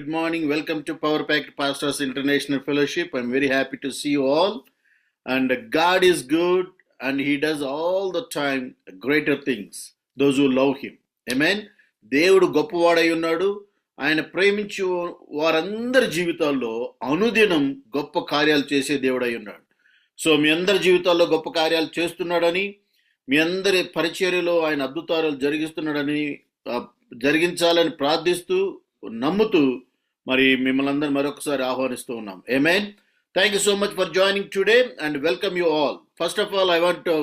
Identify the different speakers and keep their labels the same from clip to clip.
Speaker 1: good morning. Welcome to Power Packed Pastors International Fellowship. I'm very happy to see you all. And God is good and He does all the time greater things. Those who love Him. Amen. దేవుడు గొప్పవాడై ఉన్నాడు. ఆయన ప్రేమించు వారందరి జీవితాల్లో అనుదినం గొప్ప కార్యాలు చేసే దేవుడై ఉన్నాడు. సో మీ అందరి జీవితాల్లో గొప్ప కార్యాలు చేస్తున్నాడని, మీ అందరి పరిచర్యలో ఆయన అద్భుతాలు జరిగించాలని ప్రార్థిస్తూ నమ్ముతూ మరి మిమ్మల్ని అందరూ మరొకసారి ఆహ్వానిస్తూ ఉన్నాం. Amen. Thank you so much for joining today and welcome you all. First of all I want to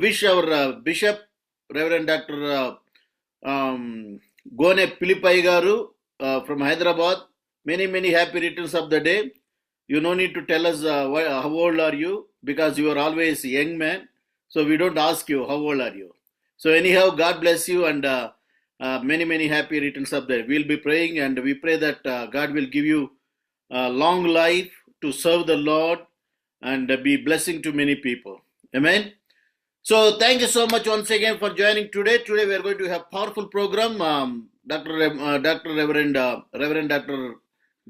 Speaker 1: wish our bishop reverend doctor Gone Philip garu from Hyderabad. Many happy returns of the day. You no need to tell us how old are you, because you are always young man, so we don't ask you how old are you. So anyhow, God bless you and many happy returns of the day. We'll be praying and we pray that God will give you long life to serve the Lord and be blessing to many people. Amen. So thank you so much once again for joining today. Today we are going to have powerful program. Reverend Dr.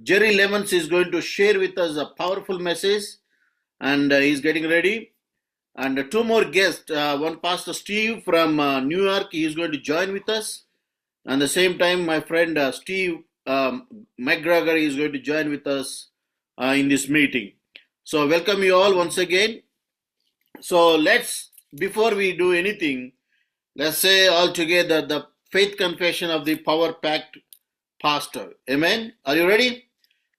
Speaker 1: Jerry Lemons is going to share with us a powerful message and he's getting ready. And two more guests, one Pastor Steve from New York, he is going to join with us. And the same time, my friend Steve McGregor is going to join with us in this meeting. So welcome you all once again. So before we do anything, let's say all together the faith confession of the Power Packed Pastor. Amen. Are you ready?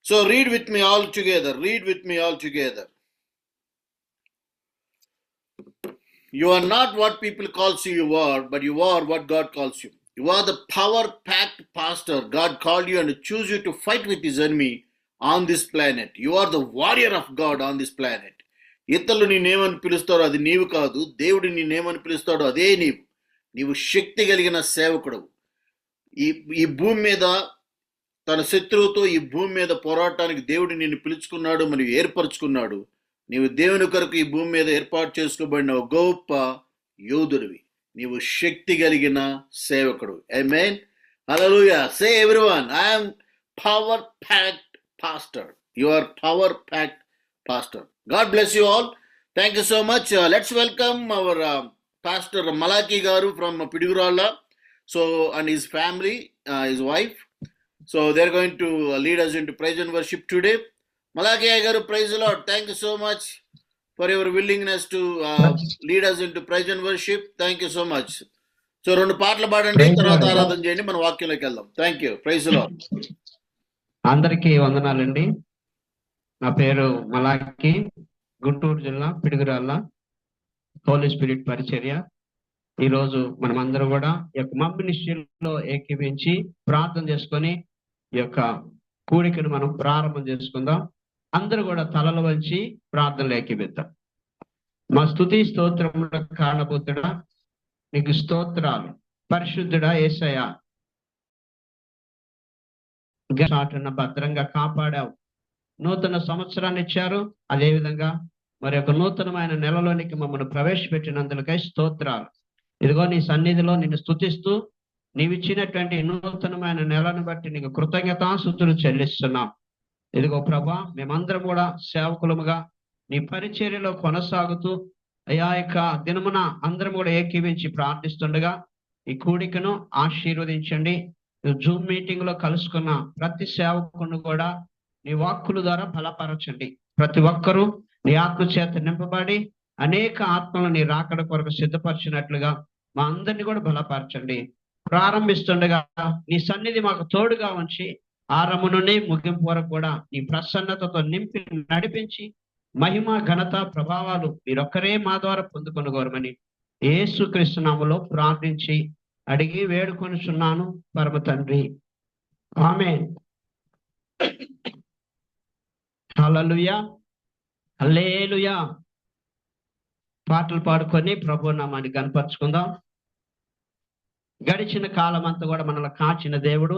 Speaker 1: So read with me all together. You are not what people calls you are, but you are what God calls you. You are the power-packed pastor. God called you and chose you to fight with his enemy on this planet. You are the warrior of God on this planet. ఇతరులు నిన్నేమని పిలుస్తారో అది నీవు కాదు. దేవుడు నిన్నేమని పిలుస్తాడో అదే నీవు శక్తి కలిగిన సేవకుడు. ఈ భూమి మీద తన శత్రువుతో ఈ భూమి మీద పోరాటానికి దేవుడు నిన్ను పిలుచుకున్నాడు, మరియు ఏర్పరచుకున్నాడు. నీవు దేవుని కొరకు ఈ భూమి మీద ఏర్పాటు చేసుకోబడిన గొప్ప యోధుడివి. నీవు శక్తి కలిగిన సేవకుడు. Amen. Hallelujah. Say everyone, I am power packed pastor. You are power packed pastor. God bless you all. Thank you so much. Let's welcome our pastor Malachi garu from Piduguralla. So and his family, his wife. So they're going to lead us into praise and worship today. Malaki Garu, praise the Lord. Thank you so much for your willingness to lead us into praise and worship. Thank you so much. So rendu paatlu paadandi, tarvata aaradhana cheyandi, mana vakyamloki veldam. Thank you. Praise the Lord.
Speaker 2: అందరికీ వందనాలండి. నా పేరు మలాకి, గుంటూరు జిల్లా Piduguralla, Holi spirit పరిచర్య. ఈరోజు మనమందరం కూడా ఈ యొక్క మినిస్ట్రీలో ఏకీవించి ప్రార్థన చేసుకొని ఈ యొక్క కూడికను మనం ప్రారంభం చేసుకుందాం. అందరూ కూడా తలలు వంచి ప్రార్థనలు ఏకీవిద్దాం. మా స్తుతి స్తోత్రముల కారణభూతుడా నీకు స్తోత్రాలు. పరిశుద్ధుడా యేసయ్యా, చాటున భద్రంగా కాపాడావు. నూతన సంవత్సరాన్ని ఇచ్చారు. అదేవిధంగా మరి యొక్క నూతనమైన నెలలోనికి మమ్మల్ని ప్రవేశపెట్టినందుకై స్తోత్రాలు. ఇదిగో నీ సన్నిధిలో నిన్ను స్తుతిస్తూ నీవిచ్చినటువంటి నూతనమైన నెలను బట్టి నీకు కృతజ్ఞతాస్తుతులు చెల్లిస్తున్నాం. ఇదిగో ప్రభా, మేమందరం కూడా సేవకులముగా నీ పరిచర్యలో కొనసాగుతూ అయా యొక్క దినమున అందరం కూడా ఏకీవించి ప్రార్థిస్తుండగా ఈ కూడికను ఆశీర్వదించండి. జూమ్ మీటింగ్ లో కలుసుకున్న ప్రతి సేవకును కూడా నీ వాక్కుల ద్వారా బలపరచండి. ప్రతి ఒక్కరూ నీ ఆత్మ చేత నింపబడి అనేక ఆత్మలను నీ రాకడ కొరకు సిద్ధపరిచినట్లుగా మా అందరినీ కూడా బలపరచండి. ప్రారంభిస్తుండగా నీ సన్నిధి మాకు తోడుగా ఉంచి ఆరంభం నుండి ముగింపు వరకు కూడా నీ ప్రసన్నతతో నింపి నడిపించి మహిమ ఘనత ప్రభావాలు మీరొక్కరే మా ద్వారా పొందుకొనగోరమని యేసుక్రీస్తు నామములో ప్రార్థించి అడిగి వేడుకొనుచున్నాను పరమ తండ్రి. ఆమేన్. హల్లెలూయా, హల్లెలూయా. పాటలు పాడుకొని ప్రభు నామాన్ని కనపరుచుకుందాం. గడిచిన కాలం అంతా కూడా మనల్ని కాచిన దేవుడు,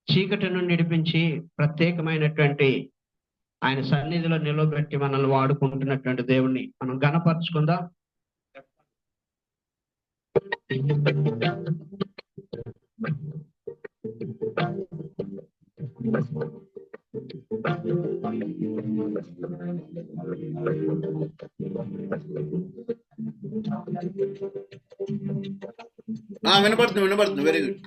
Speaker 2: చీకటి నుండి నడిపించి ప్రత్యేకమైనటువంటి ఆయన సన్నిధిలో నిలబెట్టి మనల్ని వాడుకుంటున్నటువంటి దేవుణ్ణి మనం గణపరుచుకుందాం.
Speaker 1: వినపడుతుంది very good.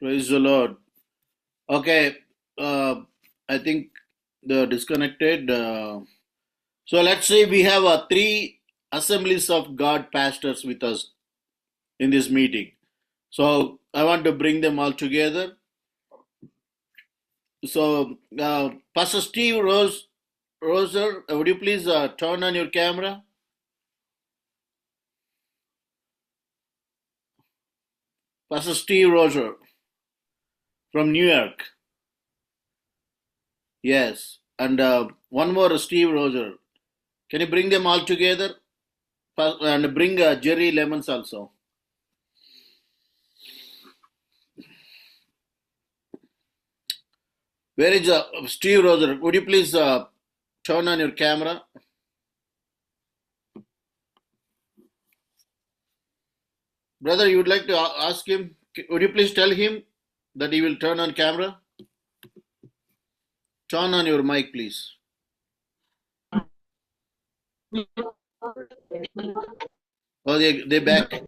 Speaker 1: Praise the Lord. Okay, I think the disconnected. So let's say we have 3 assemblies of God pastors with us in this meeting. So I want to bring them all together. So Pastor Steve Roser, would you please turn on your camera? Pastor Steve Roser from New York. Yes, and one more Steve Roser. Can you bring them all together? And bring Jerry Lemons also. Where is Steve Roser? Would you please turn on your camera? Brother, you would like to ask him? Would you please tell him that he will turn on camera? Turn on your mic, please. Oh, they back.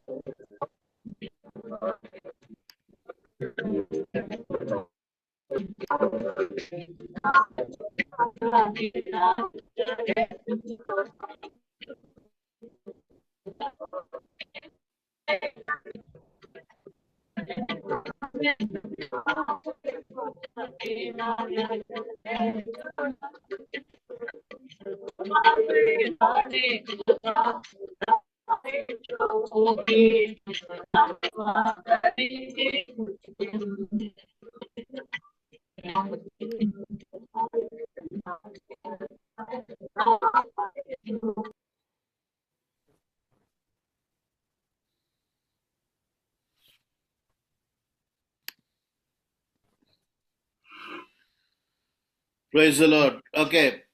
Speaker 1: Praise the Lord. Okay.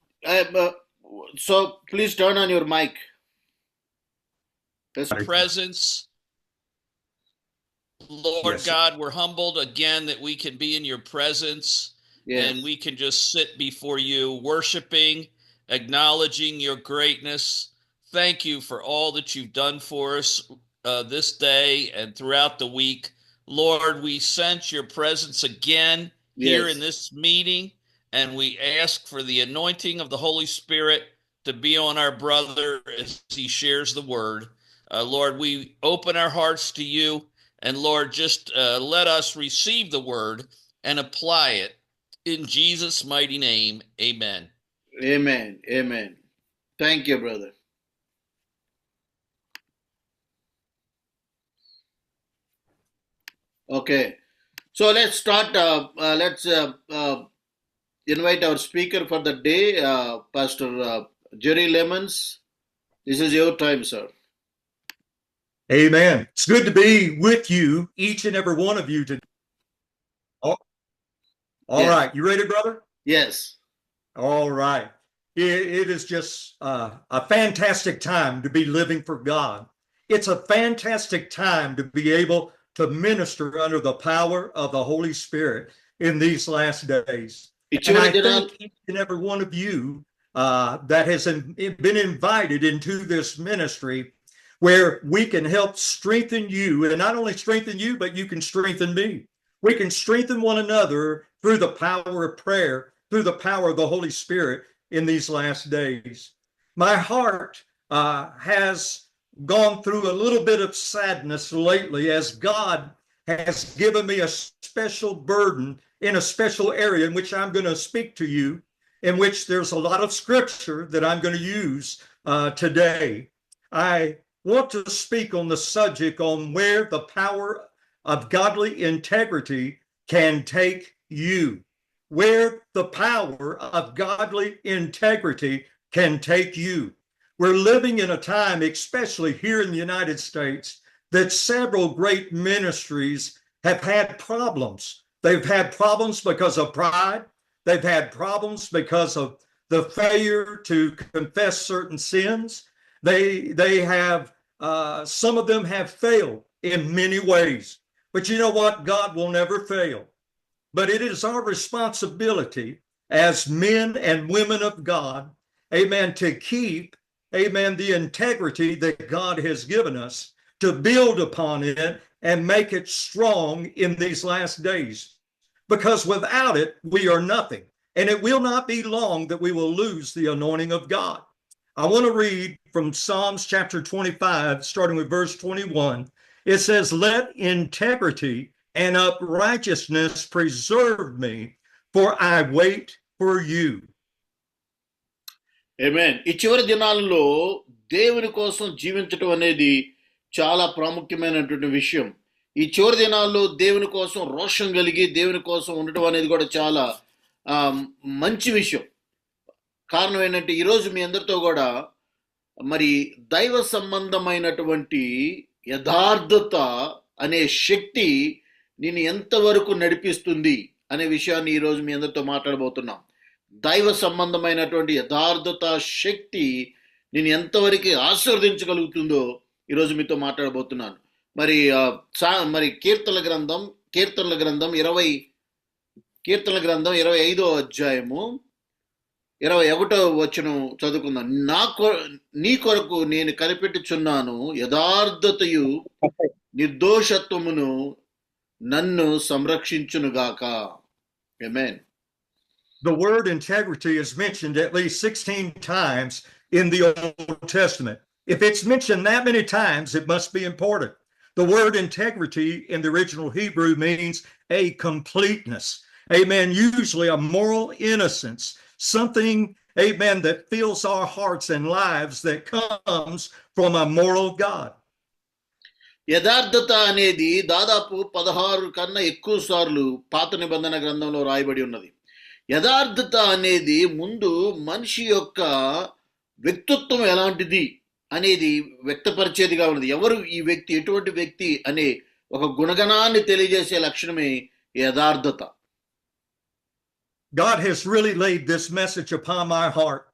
Speaker 1: So please turn on your mic. Yes.
Speaker 3: Presence. Lord
Speaker 4: Yes.
Speaker 3: God, we're humbled again that we can be in your presence
Speaker 1: Yes.
Speaker 3: and we can just sit before you, worshiping, acknowledging your greatness. Thank you for all that you've done for us this day and throughout the week. Lord, we sense your presence again here in this meeting, and we ask for the anointing of the Holy Spirit to be on our brother as he shares the word. Lord, we open our hearts to you, and Lord, just let us receive the word and apply it in Jesus' mighty name. Amen.
Speaker 1: Amen. Amen. Thank you, brother. Okay. So let's start. Let's invite our speaker for the day, Pastor Jerry Lemons. This is your time, sir.
Speaker 4: Amen. It's good to be with you, each and every one of you today. All
Speaker 1: Yes.
Speaker 4: right. You ready, brother?
Speaker 1: Yes.
Speaker 4: All right. It is just a fantastic time to be living for God. It's a fantastic time to be able to minister under the power of the Holy Spirit in these last days. And I thank each and every one of you that has been invited into this ministry where we can help strengthen you, and not only strengthen you, but you can strengthen me. We can strengthen one another through the power of prayer, through the power of the Holy Spirit in these last days. My heart has gone through a little bit of sadness lately as God has given me a special burden in a special area in which I'm going to speak to you, in which there's a lot of scripture that I'm going to use today. I want to speak on the subject on where the power of godly integrity can take you. Where the power of godly integrity can take you. We're living in a time, especially here in the United States, that several great ministries have had problems. They've had problems because of pride. They've had problems because of the failure to confess certain sins. They have, some of them have failed in many ways. But you know what? God will never fail. But it is our responsibility as men and women of God, amen, to keep, amen, the integrity that God has given us, to build upon it and make it strong in these last days. because without it, we are nothing. And it will not be long that we will lose the anointing of God. I want to read from Psalms chapter 25, starting with verse 21. It says, "Let integrity and uprightness preserve me, for I wait for you."
Speaker 1: ఆమేన్. ఈ చివరి దినాలలో దేవుని కోసం జీవించటం అనేది చాలా ప్రాముఖ్యమైనటువంటి విషయం. ఈ చివరి దినాల్లో దేవుని కోసం రోషం కలిగి దేవుని కోసం ఉండటం అనేది కూడా చాలా మంచి విషయం. కారణం ఏంటంటే ఈరోజు మీ అందరితో కూడా మరి దైవ సంబంధమైనటువంటి యథార్థత అనే శక్తి నిన్ను ఎంతవరకు నడిపిస్తుంది అనే విషయాన్ని ఈరోజు మీ అందరితో మాట్లాడబోతున్నాం. దైవ సంబంధమైనటువంటి యథార్థత శక్తి నేను ఎంతవరకు ఆశీర్వదించగలుగుతుందో ఈరోజు మీతో మాట్లాడబోతున్నాను. మరి కీర్తనల గ్రంథం 25వ అధ్యాయము 21వ వచనం చదువుకుందాం. నీ కొరకు నేను కనిపెట్టుచున్నాను, యథార్థతయు నిర్దోషత్వమును నన్ను సంరక్షించునుగాక. ఆమేన్.
Speaker 4: The word integrity is mentioned at least 16 times in the Old Testament. If it's mentioned that many times, it must be important. The word integrity in the original Hebrew means a completeness. Amen. Usually a moral innocence, something, amen, that fills our hearts and lives that comes from a moral God.
Speaker 1: యథార్థత అనేది దాదాపు 16 కన్నా ఎక్కువ సార్లు పాత నిబంధన గ్రంథంలో రాయబడి ఉన్నది. యథార్థత అనేది ముందు మనిషి యొక్క వ్యక్తిత్వం ఎలాంటిది అనేది వ్యక్తపరిచేదిగా ఉన్నది. ఎవరు ఈ వ్యక్తి, ఎటువంటి వ్యక్తి అనే ఒక గుణగణాన్ని తెలియజేసే లక్షణమే యథార్థత.
Speaker 4: God has really laid this message upon my heart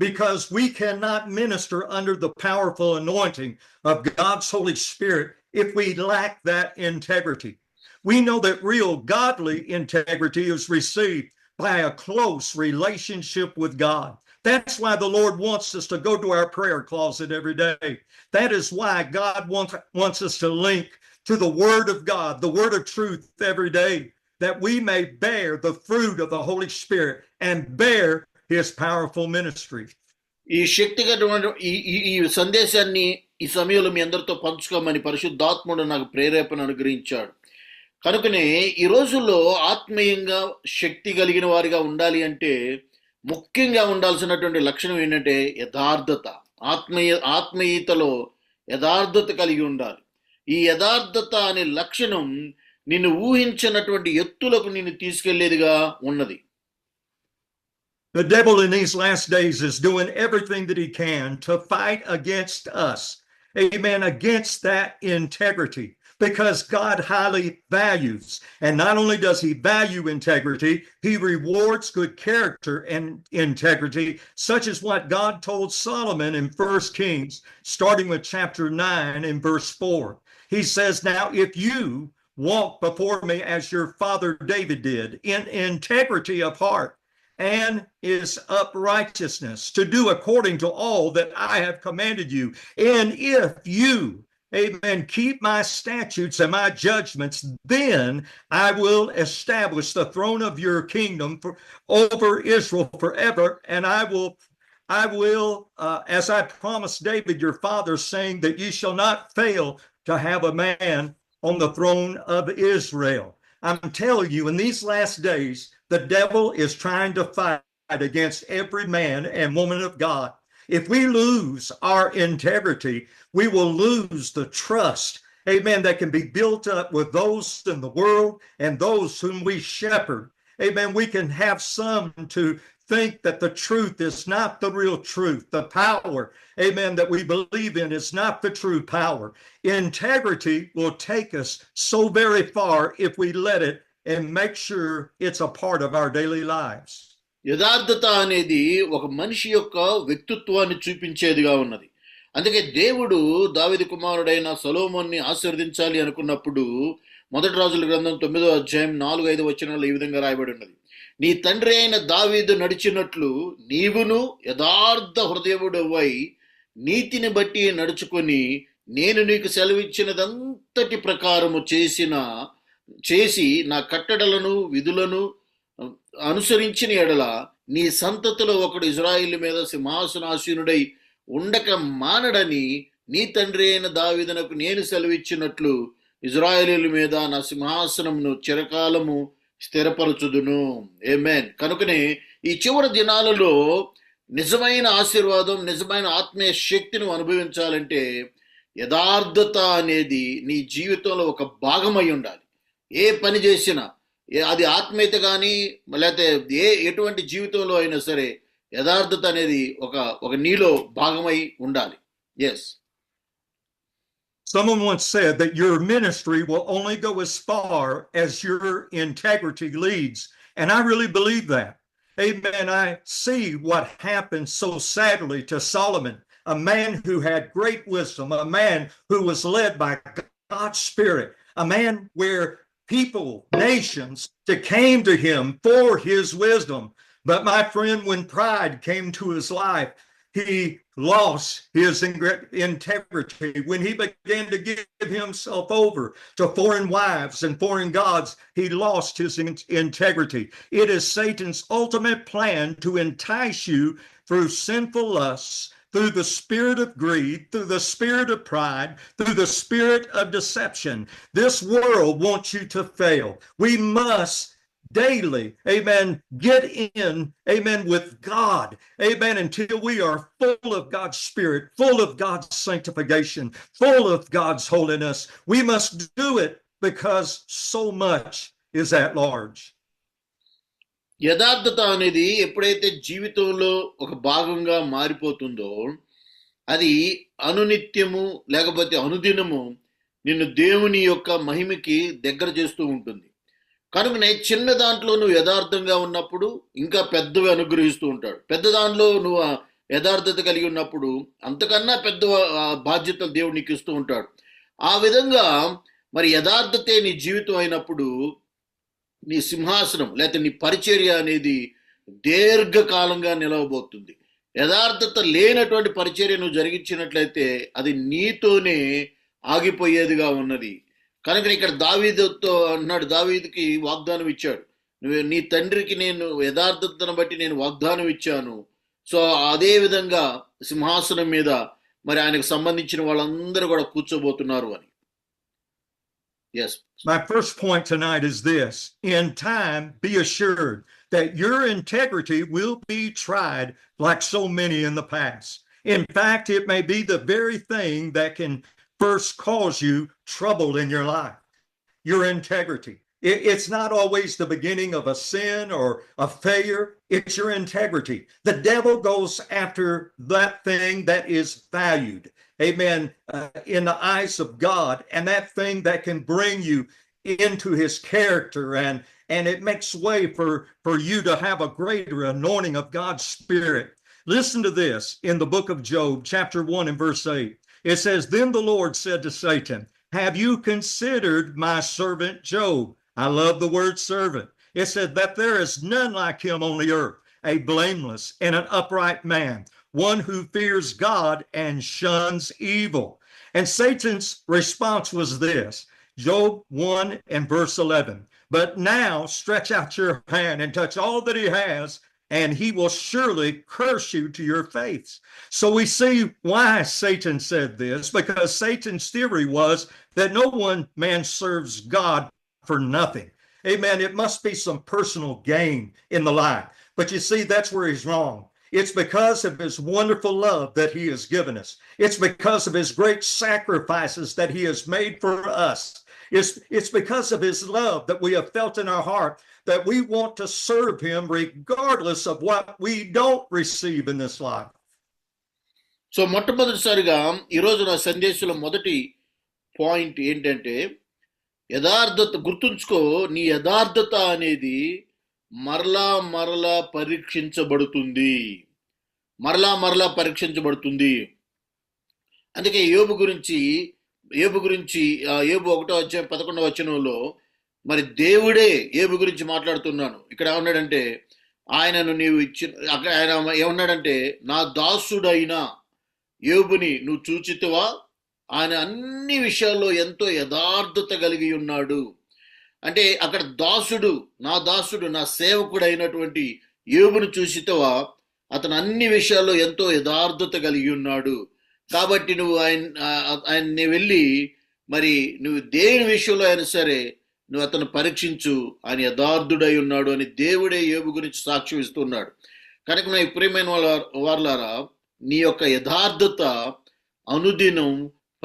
Speaker 4: because we cannot minister under the powerful anointing of God's Holy Spirit if we lack that integrity. We know that real godly integrity is received by a close relationship with God. That's why the Lord wants us to go to our prayer closet every day. That is why God wants us to link to the Word of God, the Word of truth every day, that we may bear the fruit of the Holy Spirit and bear His powerful ministry.
Speaker 1: ఈ శక్తిగతమైన ఈ సందేశాన్ని ఈ సమయంలో మీ అందరితో పంచుకోమని పరిశుద్ధాత్ముడు నాకు ప్రేరేపణ అనుగ్రహించాడు. కనుకనే ఈ రోజుల్లో ఆత్మీయంగా శక్తి కలిగిన వారిగా ఉండాలి అంటే ముఖ్యంగా ఉండాల్సినటువంటి లక్షణం ఏంటంటే యథార్థత. ఆత్మీయతలో యథార్థత కలిగి ఉండాలి. ఈ యథార్థత అనే లక్షణం నిన్ను ఊహించినటువంటి ఎత్తులకు నిన్ను తీసుకెళ్లేదిగా ఉన్నది.
Speaker 4: The devil in these last days is doing everything that he can to fight against us. Amen. Against that integrity. Because God highly values, and not only does he value integrity, he rewards good character and integrity, such as what God told Solomon in 1 Kings, starting with chapter 9 and verse 4. He says, "Now if you walk before me as your father David did, in integrity of heart and his uprightness, to do according to all that I have commanded you, and if you, amen, keep my statutes and my judgments, then I will establish the throne of your kingdom over Israel forever, and I will, as I promised David your father, saying that you shall not fail to have a man on the throne of Israel." I'm telling you, in these last days, the devil is trying to fight against every man and woman of God. If we lose our integrity, we will lose the trust, amen, that can be built up with those in the world and those whom we shepherd. Amen. We can have some to think that the truth is not the real truth. The power, amen, that we believe in is not the true power. Integrity will take us so very far if we let it and make sure it's a part of our daily lives.
Speaker 1: యథార్థత అనేది ఒక మనిషి యొక్క వ్యక్తిత్వాన్ని చూపించేదిగా ఉన్నది. అందుకే దేవుడు దావీదు కుమారుడైన సొలొమోన్ని ఆశీర్వదించాలి అనుకున్నప్పుడు 1 రాజుల గ్రంథం 9వ అధ్యాయం 4-5 వచనాలు ఈ విధంగా రాయబడి ఉన్నది. "నీ తండ్రి అయిన దావీదు నడిచినట్లు నీవును యథార్థ హృదయుడవై నీతిని బట్టి నడుచుకొని నేను నీకు సెలవిచ్చినదంతటి ప్రకారము చేసిన చేసి నా కట్టడలను విధులను అనుసరించిన ఎడల నీ సంతతిలో ఒకడు ఇజ్రాయిల్ మీద సింహాసనాసీనుడై ఉండక మానడని నీ తండ్రి అయిన దావీదునకు నేను సెలవిచ్చినట్లు ఇజ్రాయేలీల మీద నా సింహాసనమును చిరకాలము స్థిరపరచుదును. ఆమేన్. కనుకనే ఈ చివరి దినాలలో నిజమైన ఆశీర్వాదం, నిజమైన ఆత్మీయ శక్తిని అనుభవించాలంటే యథార్థత అనేది నీ జీవితంలో ఒక భాగమై ఉండాలి. ఏ పని చేసినా, అది ఆత్మీయత కానీ లేకపోతే ఎటువంటి జీవితంలో అయినా సరే యథార్థత అనేది ఒక నీలో భాగమై ఉండాలి. Yes.
Speaker 4: Someone once said that your ministry will only go as far as your integrity leads. And I really believe that. Amen. I see what happened so sadly to Solomon, a man who had great wisdom, a man who was led by God's Spirit, a man where people, nations, came to him for his wisdom. But my friend, when pride came to his life, he lost his integrity. When he began to give himself over to foreign wives and foreign gods, he lost his integrity. It is Satan's ultimate plan to entice you through sinful lusts, through the spirit of greed, through the spirit of pride, through the spirit of deception. This world wants you to fail. We must daily, amen, get in, amen, with God, amen, until we are full of God's Spirit, full of God's sanctification, full of God's holiness. We must do it because so much is at large.
Speaker 1: యథార్థత అనేది ఎప్పుడైతే జీవితంలో ఒక భాగంగా మారిపోతుందో అది అనునిత్యము లేకపోతే అనుదినము నిన్ను దేవుని యొక్క మహిమకి దగ్గర చేస్తూ ఉంటుంది. కనుకనే చిన్న దాంట్లో నువ్వు యథార్థంగా ఉన్నప్పుడు ఇంకా పెద్దవి అనుగ్రహిస్తూ ఉంటాడు. పెద్ద దాంట్లో నువ్వు యథార్థత కలిగి ఉన్నప్పుడు అంతకన్నా పెద్ద బాధ్యతలు దేవుడు నీకు ఇస్తూ ఉంటాడు. ఆ విధంగా మరి యథార్థతే నీ జీవితం అయినప్పుడు నీ సింహాసనం లేకపోతే నీ పరిచర్య అనేది దీర్ఘకాలంగా నిలవబోతుంది. యథార్థత లేనటువంటి పరిచర్య నువ్వు జరిగించినట్లయితే అది నీతోనే ఆగిపోయేదిగా ఉన్నది. కనుక ఇక్కడ దావీదుతో అన్నాడు, దావీదుకి వాగ్దానం ఇచ్చాడు, నీ తండ్రికి నేను యథార్థతను బట్టి నేను వాగ్దానం ఇచ్చాను. సో అదే విధంగా సింహాసనం మీద మరి ఆయనకు సంబంధించిన వాళ్ళందరూ కూడా కూర్చోబోతున్నారు అని. Yes.
Speaker 4: My first point tonight is this. In time, be assured that your integrity will be tried like so many in the past. In fact, it may be the very thing that can first cause you trouble in your life. Your integrity. It's not always the beginning of a sin or a failure. It's your integrity. The devil goes after that thing that is valued. Amen. In the eyes of God, and that thing that can bring you into his character, and it makes way for you to have a greater anointing of God's Spirit. Listen to this in the book of Job, chapter 1 and verse 8. It says, "Then the Lord said to Satan, have you considered my servant Job?" I love the word servant. It said that there is none like him on the earth, a blameless and an upright man, one who fears God and shuns evil. And Satan's response was this, Job 1 and verse 11, "But now stretch out your hand and touch all that he has, and he will surely curse you to your face." So we see why Satan said this, because Satan's theory was that no one man serves God for nothing. Amen. It must be some personal gain in the life. But you see, that's where he's wrong. It's because of his wonderful love that he has given us. It's because of his great sacrifices that he has made for us. It's because of his love that we have felt in our heart that we want to serve him regardless of what we don't receive in this life.
Speaker 1: So మొట్టమొదటిసారిగా ఈరోజు నా సందేశంలో మొదటి point ఏంటంటే యథార్థత. గుర్తుంచుకో, నీ యథార్థత అనేది మరలా పరీక్షించబడుతుంది. అందుకే యోబు గురించి యోబు 1వ అధ్యాయం 11వ వచనంలో మరి దేవుడే యోబు గురించి మాట్లాడుతున్నాను. ఇక్కడ ఏమన్నాడంటే, ఆయనను నీవు ఆయన ఏమన్నాడంటే, నా దాసుడైన యోబుని నువ్వు చూచితివా, ఆయన అన్ని విషయాల్లో ఎంతో యథార్థత కలిగి ఉన్నాడు. అంటే అక్కడ దాసుడు, నా సేవకుడు అయినటువంటి యోబును చూసితవా, అతను అన్ని విషయాల్లో ఎంతో యథార్థత కలిగి ఉన్నాడు. కాబట్టి నువ్వు ఆయన్ని వెళ్ళి మరి నువ్వు దేని విషయంలో అయినా సరే నువ్వు అతను పరీక్షించు, ఆయన యథార్థుడై ఉన్నాడు అని దేవుడే యోబు గురించి సాక్ష్యం ఇస్తున్నాడు. కనుక నా ప్రియమైన వారలారా, నీ యొక్క యథార్థత అనుదినం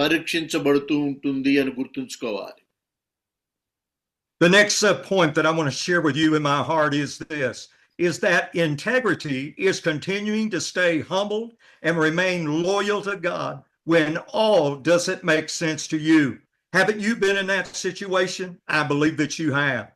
Speaker 1: పరీక్షించబడుతూ ఉంటుంది అని గుర్తుంచుకోవాలి.
Speaker 4: The next point that I want to share with you in my heart is this, is that integrity is continuing to stay humble and remain loyal to God when all doesn't make sense to you. Haven't you been in that situation? I believe that you have.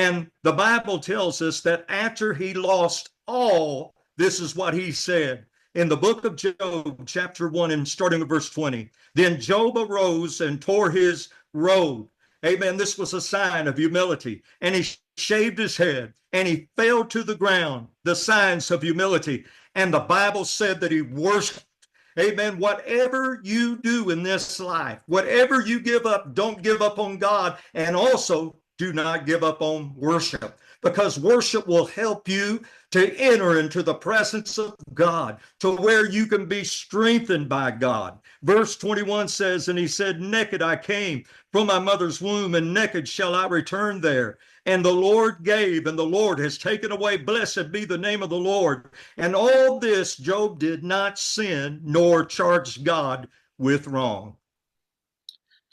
Speaker 4: And the Bible tells us that after he lost all, this is what he said. In the book of Job, chapter 1, and starting with verse 20, then Job arose and tore his robe. Amen. This was a sign of humility. And he shaved his head and he fell to the ground, the signs of humility. And the Bible said that he worshiped. Amen. Whatever you do in this life, whatever you give up, don't give up on God. And also do not give up on worship, because worship will help you to enter into the presence of God, to where you can be strengthened by God. Verse 21 says, and he said, naked I came from my mother's womb, and naked shall I return there. And the Lord gave, and the Lord has taken away. Blessed be the name of the Lord. And all this Job did not sin, nor charge God with wrong.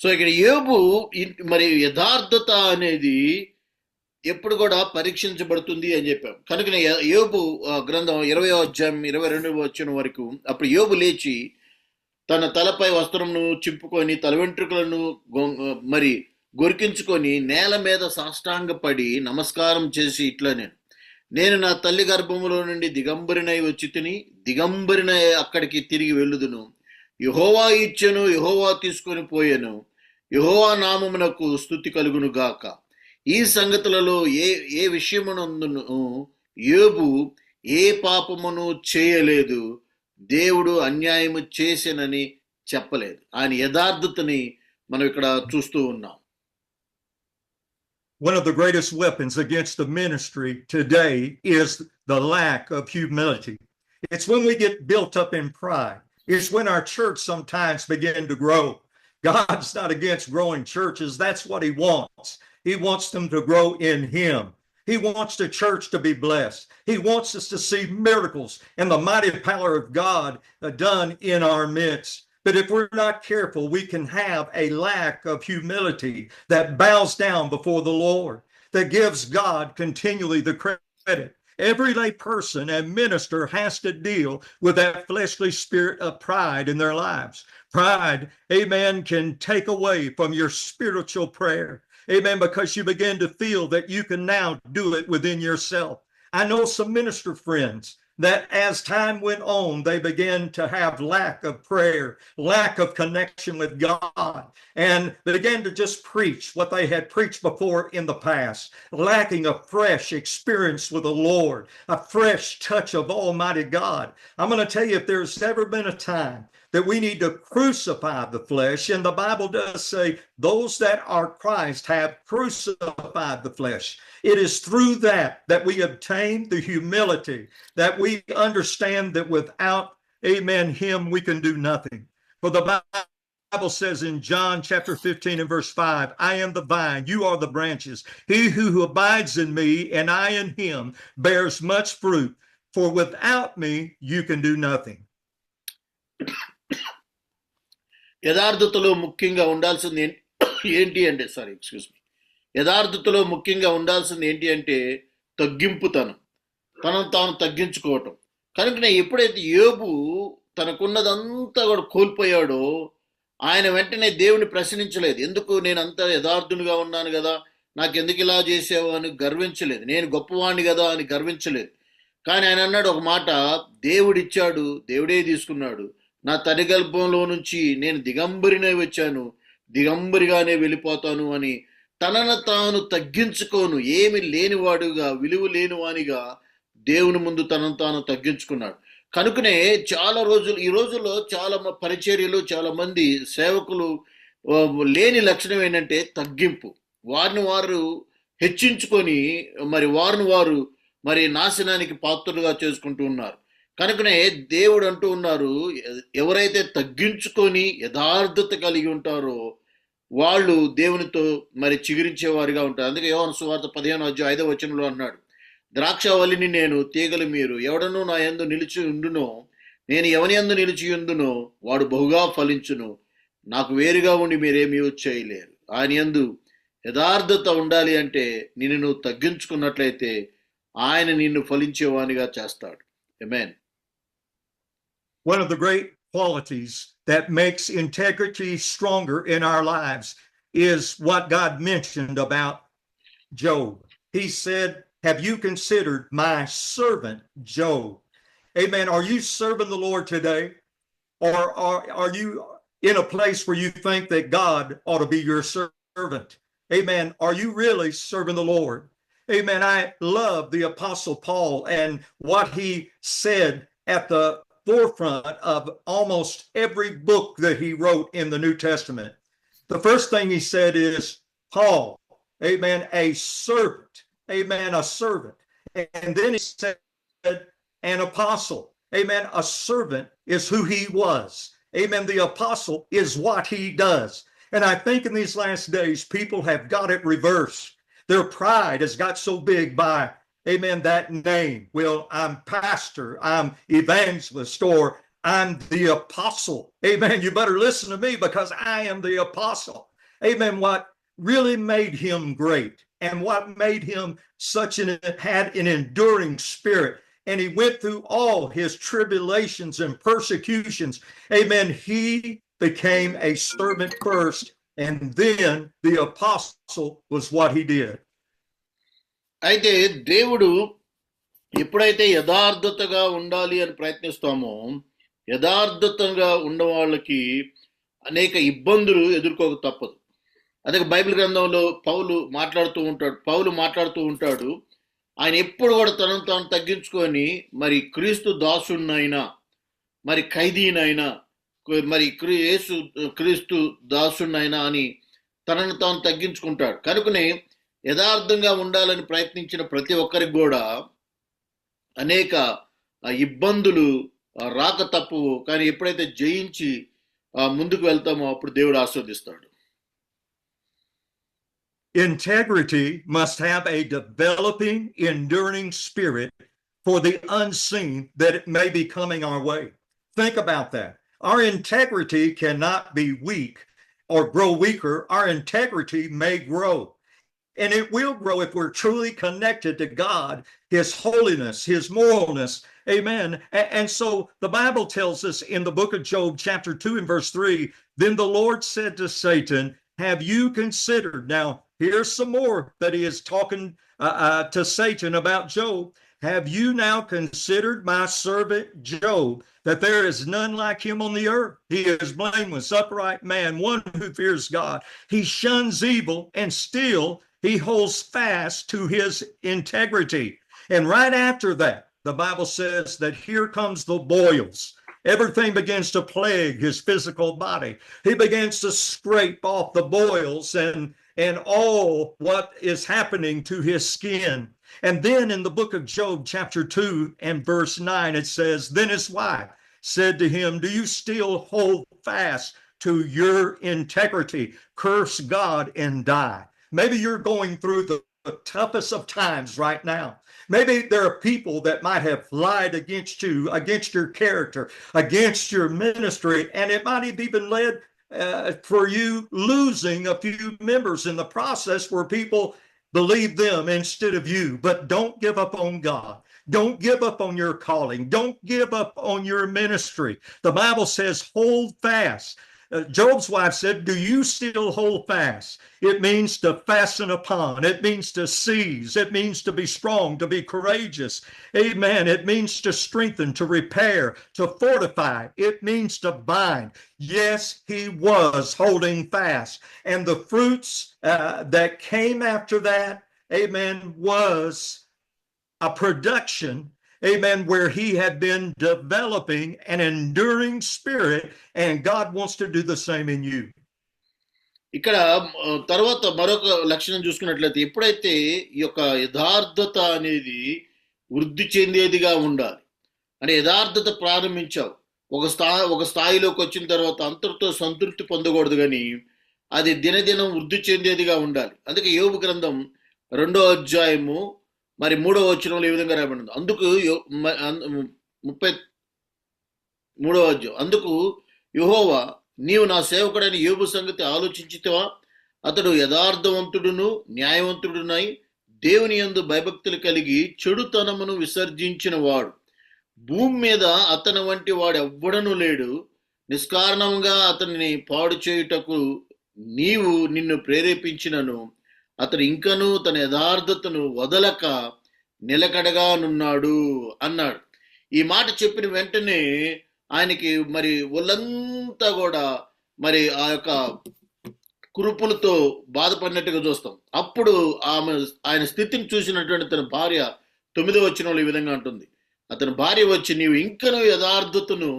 Speaker 1: So ఇక్కడ యోబు మరి యథార్థత అనేది ఎప్పుడు కూడా పరీక్షించబడుతుంది అని చెప్పాం. కనుక యోబు గ్రంథం 20వ అధ్యాయం 22వ వచనం వరకు, అప్పుడు యోబు లేచి తన తలపై వస్త్రమును చింపుకొని తల వెంట్రుకలను మరి గొరికించుకొని నేల మీద సాష్టాంగపడి నమస్కారం చేసి ఇట్లా, నేను నా తల్లి గర్భములో నుండి దిగంబరినై వచ్చి తిని దిగంబరినై అక్కడికి తిరిగి వెళ్ళుదును. యెహోవా ఇచ్చెను, యెహోవా తీసుకొని పోయెను, యెహోవా నామమునకు స్తుతి కలుగును గాక. ఈ సంగతులలో ఏ విషయమునందును యోబు ఏ పాపమును చేయలేదు, దేవుడు అన్యాయము చేసెనని చెప్పలేదు. ఆయన యథార్థతని మనం ఇక్కడ చూస్తూ ఉన్నాం.
Speaker 4: One of the greatest weapons against the ministry today is the lack of humility. It's when we get built up in pride. It's when our church sometimes begin to grow. God's not against growing churches. That's what he wants. He wants them to grow in him. He wants the church to be blessed. He wants us to see miracles and the mighty power of God done in our midst. But if we're not careful, we can have a lack of humility that bows down before the Lord, that gives God continually the credit. Every lay person and minister has to deal with that fleshly spirit of pride in their lives. Pride, amen, can take away from your spiritual prayer. Amen, because you begin to feel that you can now do it within yourself. I know some minister friends that as time went on, they began to have lack of prayer, lack of connection with God, and they began to just preach what they had preached before in the past, lacking a fresh experience with the Lord, a fresh touch of Almighty God. I'm going to tell you, if there's ever been a time that we need to crucify the flesh, and the Bible does say those that are Christ have crucified the flesh. It is through that we obtain the humility, that we understand that without, amen, him we can do nothing. For the Bible says in John chapter 15 and verse 5, I am the vine, you are the branches. He who abides in me and I in him bears much fruit, for without me you can do nothing.
Speaker 1: యథార్థతలో ముఖ్యంగా ఉండాల్సింది ఏంటి అంటే యథార్థతలో ముఖ్యంగా ఉండాల్సింది ఏంటి అంటే తగ్గింపుతనం, తనను తాను తగ్గించుకోవటం. కనుక ఎప్పుడైతే యోబు తనకున్నదంతా కూడా కోల్పోయాడో, ఆయన వెంటనే దేవుని ప్రశ్నించలేదు. ఎందుకు నేను అంత యథార్థునిగా ఉన్నాను కదా, నాకెందుకు ఇలా చేసావు అని గర్వించలేదు. నేను గొప్పవాణ్ణి కదా అని గర్వించలేదు. కానీ ఆయన అన్నాడు ఒక మాట, దేవుడిచ్చాడు, దేవుడే తీసుకున్నాడు. నా తల్లి గర్భంలో నుంచి నేను దిగంబరినే వచ్చాను, దిగంబరిగానే వెళ్ళిపోతాను అని తనను తాను తగ్గించుకోను, ఏమి లేనివాడుగా, విలువ లేనివానిగా దేవుని ముందు తనను తాను తగ్గించుకున్నాడు. కనుకనే ఈ రోజుల్లో చాలా పరిచర్యలు, చాలా మంది సేవకులు లేని లక్షణం ఏంటంటే తగ్గింపు. వారిని వారు హెచ్చించుకొని మరి వారిని వారు మరి నాశనానికి పాత్రులుగా చేసుకుంటూ ఉన్నారు. కనుకనే దేవుడు అంటూ ఉన్నారు, ఎవరైతే తగ్గించుకొని యథార్థత కలిగి ఉంటారో వాళ్ళు దేవునితో మరి చిగురించేవారిగా ఉంటారు. అందుకే యోహాను సువార్త 15:5 అన్నాడు, ద్రాక్షవల్లిని నేను, తీగలు మీరు. ఎవడనూ నా యందు నిలిచి ఉండునో, నేను ఎవని యందు నిలిచి ఉండునో వాడు బహుగా ఫలించును. నాకు వేరుగా ఉండి మీరేమీ చేయలేరు. ఆయన యందు యథార్థత ఉండాలి అంటే నిన్ను నువ్వు తగ్గించుకున్నట్లయితే ఆయన నిన్ను ఫలించేవానిగా చేస్తాడు. ఆమేన్.
Speaker 4: One of the great qualities that makes integrity stronger in our lives is what God mentioned about Job. He said, have you considered my servant Job? Amen. Are you serving the Lord today? Or are you in a place where you think that God ought to be your servant? Amen. Are you really serving the Lord? Amen. I love the Apostle Paul and what he said at the forefront of almost every book that he wrote in the New Testament. The first thing he said is, Paul, amen, a servant, amen, a servant. And then he said, an apostle, amen, a servant is who he was. Amen, the apostle is what he does. And I think in these last days, people have got it reversed. Their pride has got so big by, amen, that name. Well, I'm pastor, I'm evangelist, or I'm the apostle. Amen. You better listen to me because I am the apostle. Amen. What really made him great and what made him had an enduring spirit, and he went through all his tribulations and persecutions. Amen. He became a servant first, and then the apostle was what he did.
Speaker 1: అయితే దేవుడు ఎప్పుడైతే యథార్థతగా ఉండాలి అని ప్రయత్నిస్తామో, యథార్థతగా ఉన్న వాళ్ళకి అనేక ఇబ్బందులు ఎదుర్కోక తప్పదు. అదే బైబిల్ గ్రంథంలో పౌలు మాట్లాడుతూ ఉంటాడు, ఆయన ఎప్పుడు కూడా తనను తాను తగ్గించుకొని మరి క్రీస్తు దాసుడినైనా, మరి ఖైదీనైనా, మరి క్రీస్తు దాసుడినైనా అని తనను తాను తగ్గించుకుంటాడు. కనుకనే యథార్థంగా ఉండాలని ప్రయత్నించిన ప్రతి ఒక్కరికి కూడా అనేక ఇబ్బందులు రాక తప్పవు. కానీ ఎప్పుడైతే జయించి ముందుకు వెళ్తామో అప్పుడు దేవుడు ఆశీర్వదిస్తాడు.
Speaker 4: Integrity must have a developing, enduring spirit for the unseen that it may be coming our way. Think about that. Our integrity cannot be weak or grow weaker. Our integrity may grow. And it will grow if we're truly connected to God, his holiness, his moralness. Amen. And so the Bible tells us in the book of Job, chapter 2 and verse 3, then the Lord said to Satan, have you considered? Now, here's some more that he is talking to Satan about Job. Have you now considered my servant Job, that there is none like him on the earth? He is blameless, upright man, one who fears God. He shuns evil, and still he holds fast to his integrity. And right after that, the Bible says that here comes the boils. Everything begins to plague his physical body. He begins to scrape off the boils and all what is happening to his skin. And then in the book of Job, chapter 2 and verse 9, it says, then his wife said to him, do you still hold fast to your integrity? Curse God and die. Maybe you're going through the toughest of times right now. Maybe there are people that might have lied against you, against your character, against your ministry, and it might have even led for you losing a few members in the process where people believe them instead of you. But don't give up on God. Don't give up on your calling. Don't give up on your ministry. The Bible says, hold fast. Job's wife said, do you still hold fast? It means to fasten upon. It means to seize. It means to be strong, to be courageous. Amen. It means to strengthen, to repair, to fortify. It means to bind. Yes, he was holding fast. And the fruits that came after that, amen, was a production, amen, where he had been developing an enduring spirit, and God wants to do the same in you.
Speaker 1: ఇక్కడ తర్వాత మరొక లక్షణం చూసుకున్నట్లయితే ఎప్పుడైతే ఈ యొక్క యథార్థత అనేది వృద్ధి చెందేదిగా ఉండాలి. అంటే యథార్థత ప్రారంభించావు, ఒక స్థాయిలోకి వచ్చిన తర్వాత అంతటితో సంతృప్తి పొందకూడదు, కానీ అది దినదినం వృద్ధి చెందేదిగా ఉండాలి. అందుకే యోబు గ్రంథం 2వ అధ్యాయము మరి 3వ వచనంలో ఈ విధంగా రాయబడింది. అందుకు 33వ అధ్యాయం, అందుకు యెహోవా, నీవు నా సేవకుడైన యోబు సంగతి ఆలోచించితివా? అతడు యథార్థవంతుడును న్యాయవంతుడునై దేవుని యందు భయభక్తులు కలిగి చెడుతనమును విసర్జించిన వాడు. భూమి మీద అతని వంటి వాడు ఎవ్వడను లేడు. నిష్కారణంగా అతనిని పాడు చేయుటకు నిన్ను ప్రేరేపించినను అతడు ఇంకనూ తన యథార్థతను వదలక నిలకడగానున్నాడు అన్నాడు. ఈ మాట చెప్పిన వెంటనే ఆయనకి మరి ఒళ్ళంతా కూడా మరి ఆ యొక్క కురుపులతో బాధపడినట్టుగా చూస్తాం. అప్పుడు ఆయన స్థితిని చూసినటువంటి తన భార్య 9వ వచనంలో ఈ విధంగా అంటుంది. అతని భార్య వచ్చి, నీవు ఇంకనూ యథార్థతను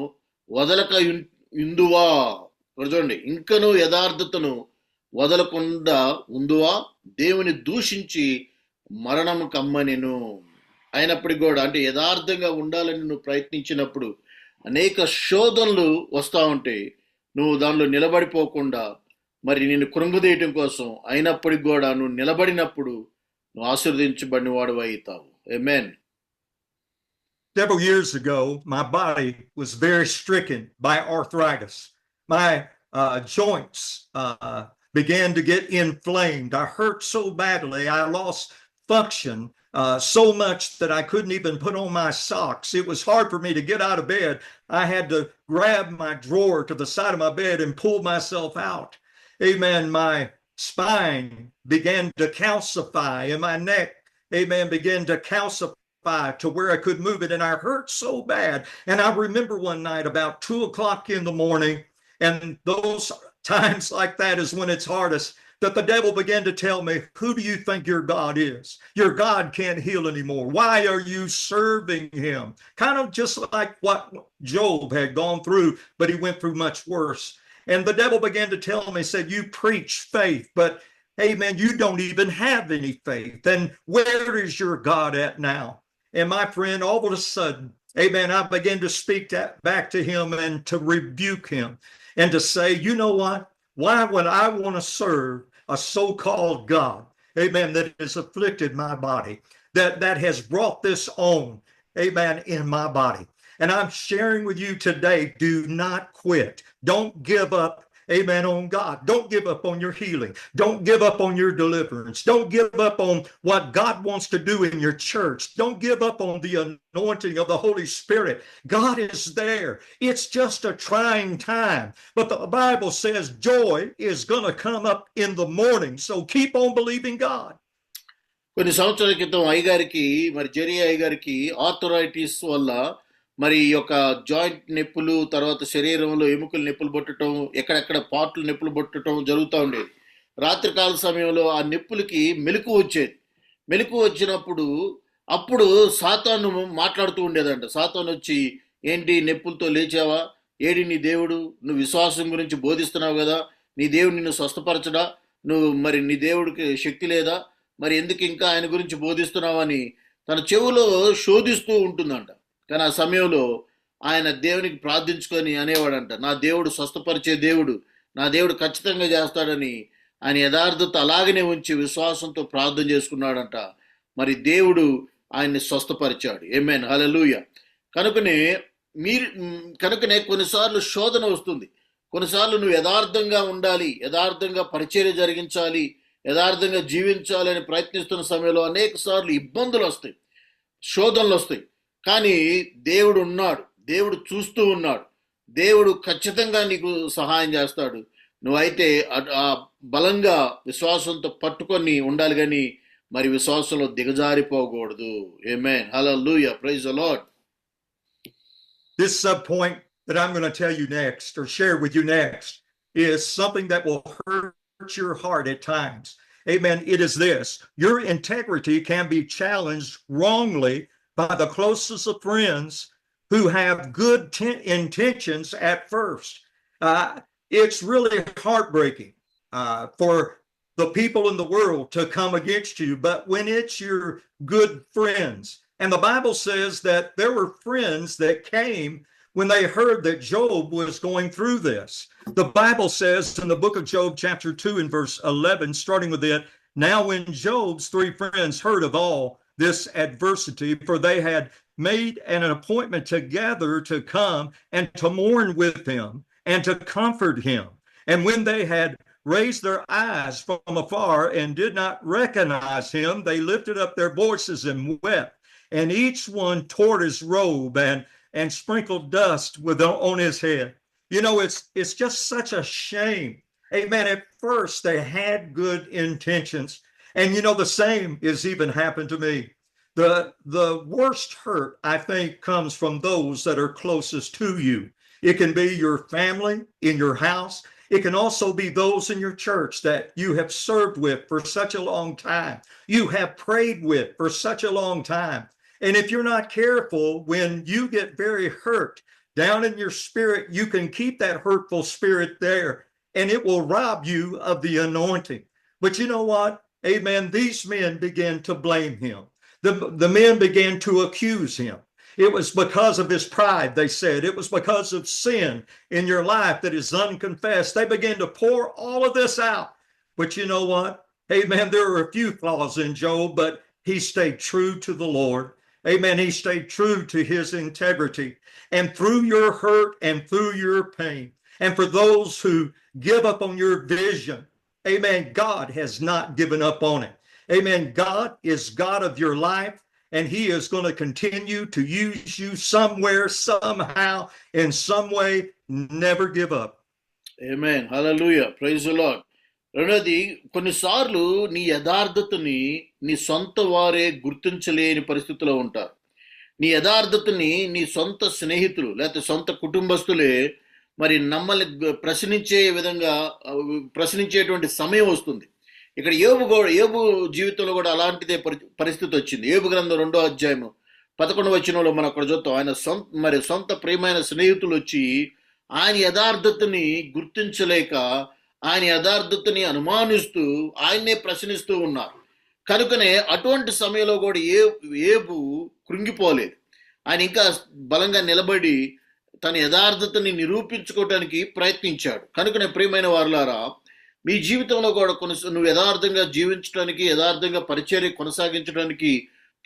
Speaker 1: వదలక ఇందువా? చూడండి, ఇంకనూ యథార్థతను వదలకుండా ఉందువా? దేవుని దూషించి మరణం కమ్మనెను. అయినప్పటికీ కూడా, అంటే యథార్థంగా ఉండాలని నువ్వు ప్రయత్నించినప్పుడు అనేక శోధనలు వస్తూ ఉంటాయి. నువ్వు దానిలో నిలబడిపోకుండా మరి నిన్ను కృంగదీయటం కోసం అయినప్పటికి కూడా నువ్వు నిలబడినప్పుడు నువ్వు ఆశీర్వదించబడిన వాడు అవుతావు. ఆమేన్.
Speaker 4: Several years ago, my body was very stricken by arthritis. My joints began to get inflamed. I hurt so badly. I lost function so much that I couldn't even put on my socks. It was hard for me to get out of bed. I had to grab my drawer to the side of my bed and pull myself out. Amen. My spine began to calcify and my neck, amen, began to calcify to where I could move it. And I hurt so bad. And I remember one night about 2:00 in the morning, and those times like that is when it's hardest, that the devil began to tell me, who do you think your God is? Your God can't heal anymore. Why are you serving him? Kind of just like what Job had gone through, but he went through much worse. And the devil began to tell me, said, you preach faith, but amen, you don't even have any faith. And where is your God at now? And my friend, all of a sudden, amen, I began to speak back to him and to rebuke him and to say, you know what? Why would I want to serve a so-called God, amen, that has afflicted my body, that has brought this on, amen, in my body? And I'm sharing with you today, do not quit. Don't give up, amen, on God. Don't give up on your healing. Don't give up on your deliverance. Don't give up on what God wants to do in your church. Don't give up on the anointing of the Holy Spirit. God is there. It's just a trying time. But the Bible says joy is going to come up in the morning. So keep on believing God.
Speaker 1: కొన్ని సంవత్సరాల క్రితం అయ్యగారికి, మరి జెరీ అయ్యగారికి arthritis వల్ల మరి ఈ యొక్క జాయింట్ నొప్పులు, తర్వాత శరీరంలో ఎముకలు నొప్పులు పట్టడం, ఎక్కడెక్కడ పార్ట్లు నొప్పులు పట్టడం జరుగుతూ ఉండేది. రాత్రికాల సమయంలో ఆ నొప్పులకి మెలకు వచ్చేది. మెలకు వచ్చినప్పుడు అప్పుడు సాతాను మాట్లాడుతూ ఉండేదంట. సాతాను వచ్చి, ఏంటి నొప్పులతో లేచావా? ఏడి నీ దేవుడు? నువ్వు విశ్వాసం గురించి బోధిస్తున్నావు కదా, నీ దేవుడు నిన్ను స్వస్థపరచడా? మరి నీ దేవుడికి శక్తి లేదా? మరి ఎందుకు ఇంకా ఆయన గురించి బోధిస్తున్నావని తన చెవులో శోధిస్తూ ఉంటుందంట. కానీ ఆ సమయంలో ఆయన దేవునికి ప్రార్థించుకొని అనేవాడంట, నా దేవుడు స్వస్థపరిచే దేవుడు, నా దేవుడు ఖచ్చితంగా చేస్తాడని ఆయన యథార్థత అలాగనే ఉంచి విశ్వాసంతో ప్రార్థన చేసుకున్నాడంట. మరి దేవుడు ఆయన్ని స్వస్థపరిచాడు. ఆమేన్, హల్లెలూయా. కనుకనే కొన్నిసార్లు శోధన వస్తుంది. కొన్నిసార్లు నువ్వు యథార్థంగా ఉండాలి, యథార్థంగా పరిచర్య జరిగించాలి, యథార్థంగా జీవించాలని ప్రయత్నిస్తున్న సమయంలో అనేక సార్లు ఇబ్బందులు వస్తాయి, శోధనలు వస్తాయి. కానీ దేవుడు ఉన్నాడు, దేవుడు చూస్తూ ఉన్నాడు, దేవుడు ఖచ్చితంగా నీకు సహాయం చేస్తాడు. నువ్వైతే ఆ బలంగా విశ్వాసంతో పట్టుకొని ఉండాలి, కానీ మరి విశ్వాసంలో దిగజారిపోకూడదు. Amen, hallelujah, praise the lord.
Speaker 4: This subpoint that I'm going to tell you next or share with you next is something that will hurt your heart at times. Amen. It is this: your integrity can be challenged wrongly by the closest of friends who have good intentions at first. It's really heartbreaking for the people in the world to come against you, but when it's your good friends. And the Bible says that there were friends that came when they heard that Job was going through this. The Bible says in the book of Job, chapter 2 and verse 11, starting with it, now when Job's three friends heard of all this adversity, for they had made an appointment together to come and to mourn with him and to comfort him. And when they had raised their eyes from afar and did not recognize him, they lifted up their voices and wept. And each one tore his robe and sprinkled dust on his head. You know, it's just such a shame. Amen. At first, they had good intentions. And, you know, the same has even happened to me. The worst hurt, I think, comes from those that are closest to you. It can be your family in your house. It can also be those in your church that you have served with for such a long time. You have prayed with for such a long time. And if you're not careful, when you get very hurt down in your spirit, you can keep that hurtful spirit there and it will rob you of the anointing. But you know what? Amen. These men began to blame him. The men began to accuse him. It was because of his pride, they said. It was because of sin in your life that is unconfessed. They began to pour all of this out. But you know what? Amen. There are a few flaws in Job, but he stayed true to the Lord. Amen. He stayed true to his integrity. And through your hurt and through your pain, and for those who give up on your vision, amen, God has not given up on it. Amen. God is God of your life, and he is going to continue to use you somewhere, somehow, in some way. Never give up.
Speaker 1: Amen. Hallelujah. Praise the Lord. రెండోది, కొన్నిసార్లు నీ యథార్థతని నీ సొంత వారే గుర్తించలేని పరిస్థితిలో ఉంటారు. నీ యథార్థతని నీ సొంత స్నేహితులు లేకపోతే సొంత కుటుంబస్తులే మరి ప్రశ్నించేటువంటి సమయం వస్తుంది. ఇక్కడ యోబు జీవితంలో కూడా అలాంటిదే పరిస్థితి వచ్చింది. యోబు గ్రంథం 2వ అధ్యాయం 11వ వచనంలో మనం అక్కడ చూస్తాం. ఆయన సొంత ప్రియమైన స్నేహితులు వచ్చి ఆయన యథార్థతని గుర్తించలేక ఆయన యథార్థతని అనుమానిస్తూ ఆయన్నే ప్రశ్నిస్తూ ఉన్నారు. కనుకనే అటువంటి సమయంలో కూడా యోబు కృంగిపోలేదు. ఆయన ఇంకా బలంగా నిలబడి తన యథార్థతని నిరూపించుకోవడానికి ప్రయత్నించాడు. కనుకనే ప్రియమైన వారులారా, మీ జీవితంలో కూడా నువ్వు యథార్థంగా జీవించడానికి, యథార్థంగా పరిచర్య కొనసాగించడానికి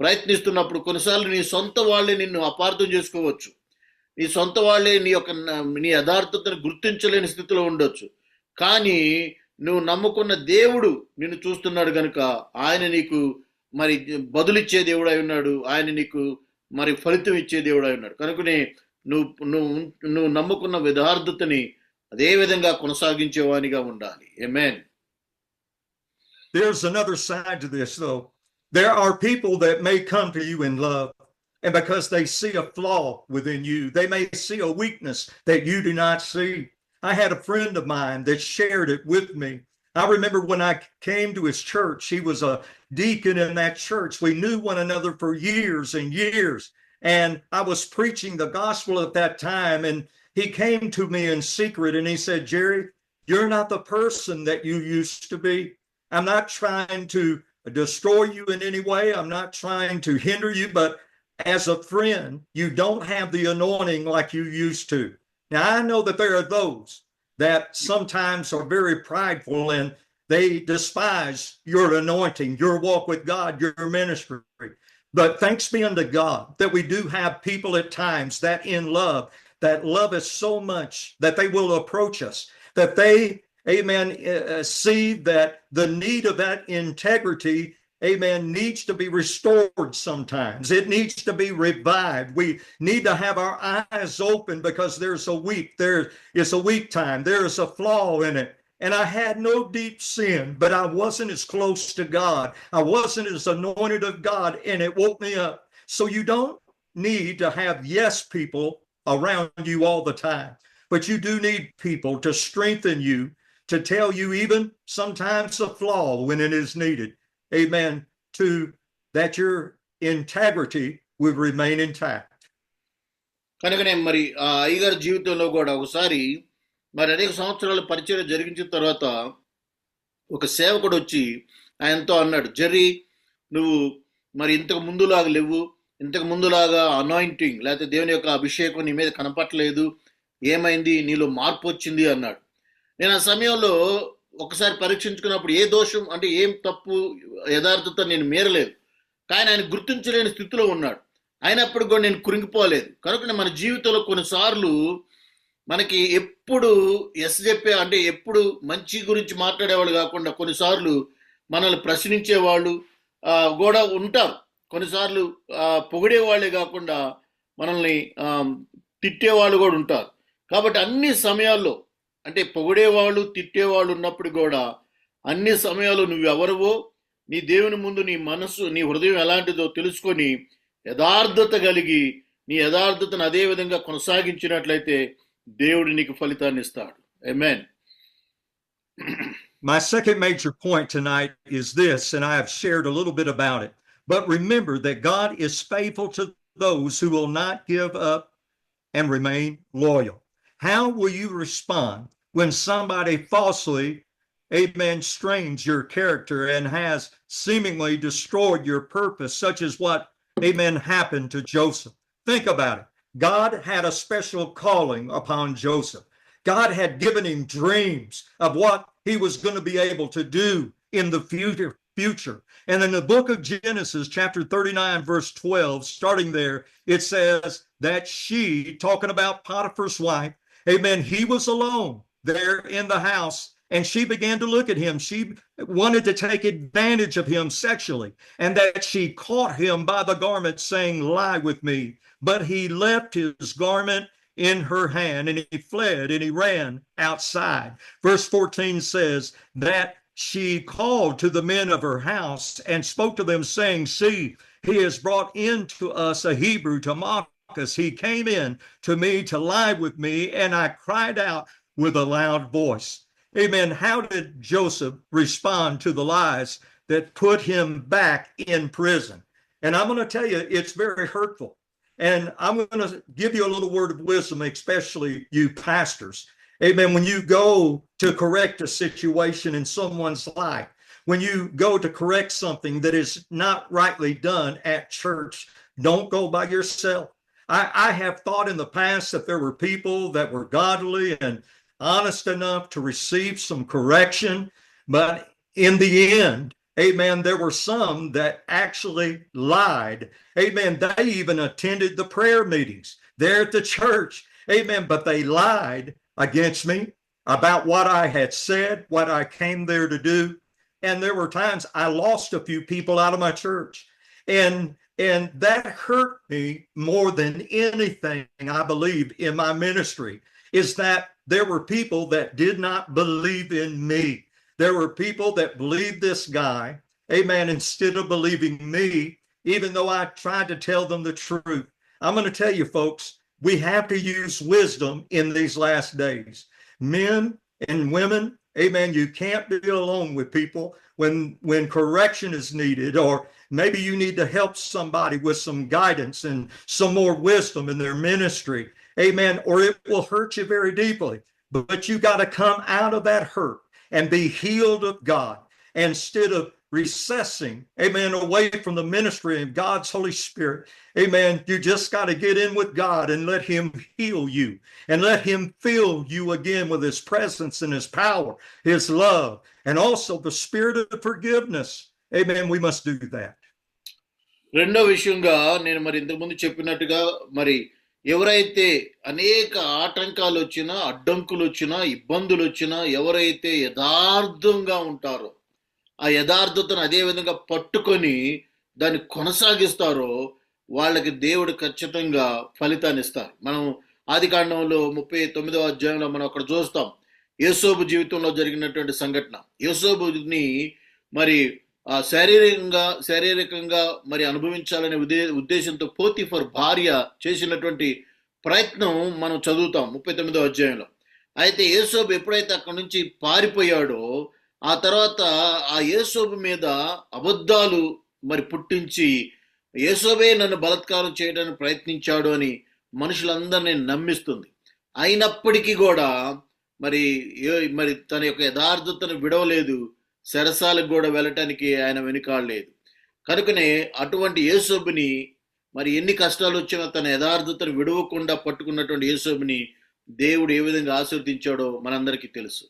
Speaker 1: ప్రయత్నిస్తున్నప్పుడు కొన్నిసార్లు నీ సొంత వాళ్ళే నిన్ను అపార్థం చేసుకోవచ్చు. నీ సొంత వాళ్ళే నీ యథార్థతను గుర్తించలేని స్థితిలో ఉండొచ్చు. కానీ నువ్వు నమ్ముకున్న దేవుడు నిన్ను చూస్తున్నాడు కనుక ఆయన నీకు మరి బదులిచ్చే దేవుడై ఉన్నాడు. ఆయన నీకు మరి ఫలితం ఇచ్చే దేవుడై ఉన్నాడు. కనుకనే నువ్వు నమ్ముకున్న యథార్థతని అదే విధంగా కొనసాగించేవానిగా ఉండాలి. ఆమేన్.
Speaker 4: There's another side to this, though. There are people that may come to you in love, and because they see a flaw within you, they may see a weakness that you do not see. I had a friend of mine that shared it with me. I remember when I came to his church, he was a deacon in that church. We knew one another for years and years. And I was preaching the gospel at that time. And he came to me in secret and he said, Jerry, you're not the person that you used to be. I'm not trying to destroy you in any way. I'm not trying to hinder you. But as a friend, you don't have the anointing like you used to. Now, I know that there are those that sometimes are very prideful and they despise your anointing, your walk with God, your ministry. But thanks be unto God that we do have people at times that in love, that love us so much that they will approach us, that they, amen, see that the need of that integrity, amen, needs to be restored sometimes. It needs to be revived. We need to have our eyes open because there is a weak time. There is a flaw in it. And I had no deep sin, but I wasn't as close to God. I wasn't as anointed of God, and it woke me up. So you don't need to have yes people around you all the time, but you do need people to strengthen you, to tell you even sometimes a flaw when it is needed. Amen. To that your integrity will remain intact.
Speaker 1: కనుకనే మరి అయ్యగారి జీవితంలో కూడా ఒకసారి మరి అనేక సంవత్సరాల పరిచయం జరిగించిన తర్వాత ఒక సేవకుడు వచ్చి ఆయనతో అన్నాడు, జెర్రీ నువ్వు మరి ఇంతకు ముందులాగా లేవు, ఇంతకు ముందులాగా అనాయింటింగ్ లేకపోతే దేవుని యొక్క అభిషేకం నీ మీద కనపట్లేదు, ఏమైంది, నీలో మార్పు వచ్చింది అన్నాడు. నేను ఆ సమయంలో ఒకసారి పరీక్షించుకున్నప్పుడు ఏ దోషం అంటే ఏం తప్పు యథార్థత నేను మీరలేదు, కానీ ఆయన గుర్తించలేని స్థితిలో ఉన్నాడు. అయినప్పుడు కూడా నేను కురింగిపోలేదు. కనుక మన జీవితంలో కొన్నిసార్లు మనకి ఎప్పుడు ఎస్ చెప్పే అంటే ఎప్పుడు మంచి గురించి మాట్లాడేవాళ్ళు కాకుండా కొన్నిసార్లు మనల్ని ప్రశ్నించేవాళ్ళు కూడా ఉంటారు. కొన్నిసార్లు పొగిడేవాళ్ళే కాకుండా మనల్ని తిట్టేవాళ్ళు కూడా ఉంటారు. కాబట్టి అన్ని సమయాల్లో అంటే పొగిడేవాళ్ళు తిట్టేవాళ్ళు ఉన్నప్పుడు కూడా అన్ని సమయాల్లో నువ్వు ఎవరివో, నీ దేవుని ముందు నీ మనస్సు నీ హృదయం ఎలాంటిదో తెలుసుకొని యథార్థత కలిగి నీ యథార్థతను అదే విధంగా కొనసాగించినట్లయితే దేవుడు నీకు ఫలితాన్ని ఇస్తాడు. ఆమేన్.
Speaker 4: My second major point tonight is this, and I have shared a little bit about it. But remember that God is faithful to those who will not give up and remain loyal. How will you respond when somebody falsely, amen, strains your character and has seemingly destroyed your purpose, such as what, amen, happened to Joseph? Think about it. God had a special calling upon Joseph. God had given him dreams of what he was going to be able to do in the future. And in the book of Genesis, chapter 39, verse 12, starting there, it says that she, talking about Potiphar's wife, amen, he was alone there in the house, and she began to look at him. She wanted to take advantage of him sexually, and that she caught him by the garment, saying, lie with me. But he left his garment in her hand, and he fled, and he ran outside. Verse 14 says that she called to the men of her house and spoke to them, saying, see, he has brought in to us a Hebrew to mock us. He came in to me to lie with me, and I cried out with a loud voice. Amen. How did Joseph respond to the lies that put him back in prison? And I'm going to tell you, it's very hurtful. And I'm going to give you a little word of wisdom, especially you pastors. Amen. When you go to correct a situation in someone's life, when you go to correct something that is not rightly done at church, don't go by yourself. I have thought in the past that there were people that were godly and honest enough to receive some correction, but in the end, amen, there were some that actually lied. Amen. They even attended the prayer meetings there at the church. Amen. But they lied against me about what I had said, what I came there to do. And there were times I lost a few people out of my church. And that hurt me more than anything, I believe, in my ministry, is that there were people that did not believe in me. There were people that believed this guy, amen, instead of believing me, even though I tried to tell them the truth. I'm going to tell you, folks, we have to use wisdom in these last days. Men and women, amen, you can't be alone with people when correction is needed, or maybe you need to help somebody with some guidance and some more wisdom in their ministry. Amen. Or it will hurt you very deeply. But you got to come out of that hurt and be healed of God instead of recessing, amen, away from the ministry of God's Holy Spirit. Amen. You just got to get in with God and let him heal you and let him fill you again with his presence and his power, his love, and also the spirit of forgiveness. Amen. We must do that.
Speaker 1: రెండో విషయంగా నేను మరి ఇంతకుముందు చెప్పినట్టుగా మరి ఎవరైతే అనేక ఆటంకాలు వచ్చినా, అడ్డంకులు వచ్చినా, ఇబ్బందులు వచ్చినా, ఎవరైతే యథార్థంగా ఉంటారో ఆ యథార్థతను అదే విధంగా పట్టుకొని దాన్ని కొనసాగిస్తారో వాళ్ళకి దేవుడు ఖచ్చితంగా ఫలితాన్ని ఇస్తారు. మనం ఆదికాండంలో 39వ అధ్యాయంలో మనం అక్కడ చూస్తాం యోసేపు జీవితంలో జరిగినటువంటి సంఘటన. యోసేపుని మరి శారీరకంగా మరి అనుభవించాలనే ఉద్దేశంతో పోతిఫర్ భార్య చేసినటువంటి ప్రయత్నం మనం చదువుతాం 39వ అధ్యాయంలో. అయితే యోసేపు ఎప్పుడైతే అక్కడి నుంచి పారిపోయాడో ఆ తర్వాత ఆ యోసేపు మీద అబద్ధాలు మరి పుట్టించి యోసేపే నన్ను బలాత్కారం చేయడానికి ప్రయత్నించాడు అని మనుషులందరినీ నమ్మిస్తుంది. అయినప్పటికీ కూడా మరి తన యొక్క యథార్థతను విడవలేదు. చెరసాలకు కూడా వెళ్ళటానికి ఆయన వెనుకాడలేదు. కనుకనే అటువంటి యోసేపుని మరి ఎన్ని కష్టాలు వచ్చినా తన యథార్థతను విడవకుండా పట్టుకున్నటువంటి యోసేపుని దేవుడు ఏ విధంగా ఆశీర్వదించాడో మనందరికీ తెలుసు.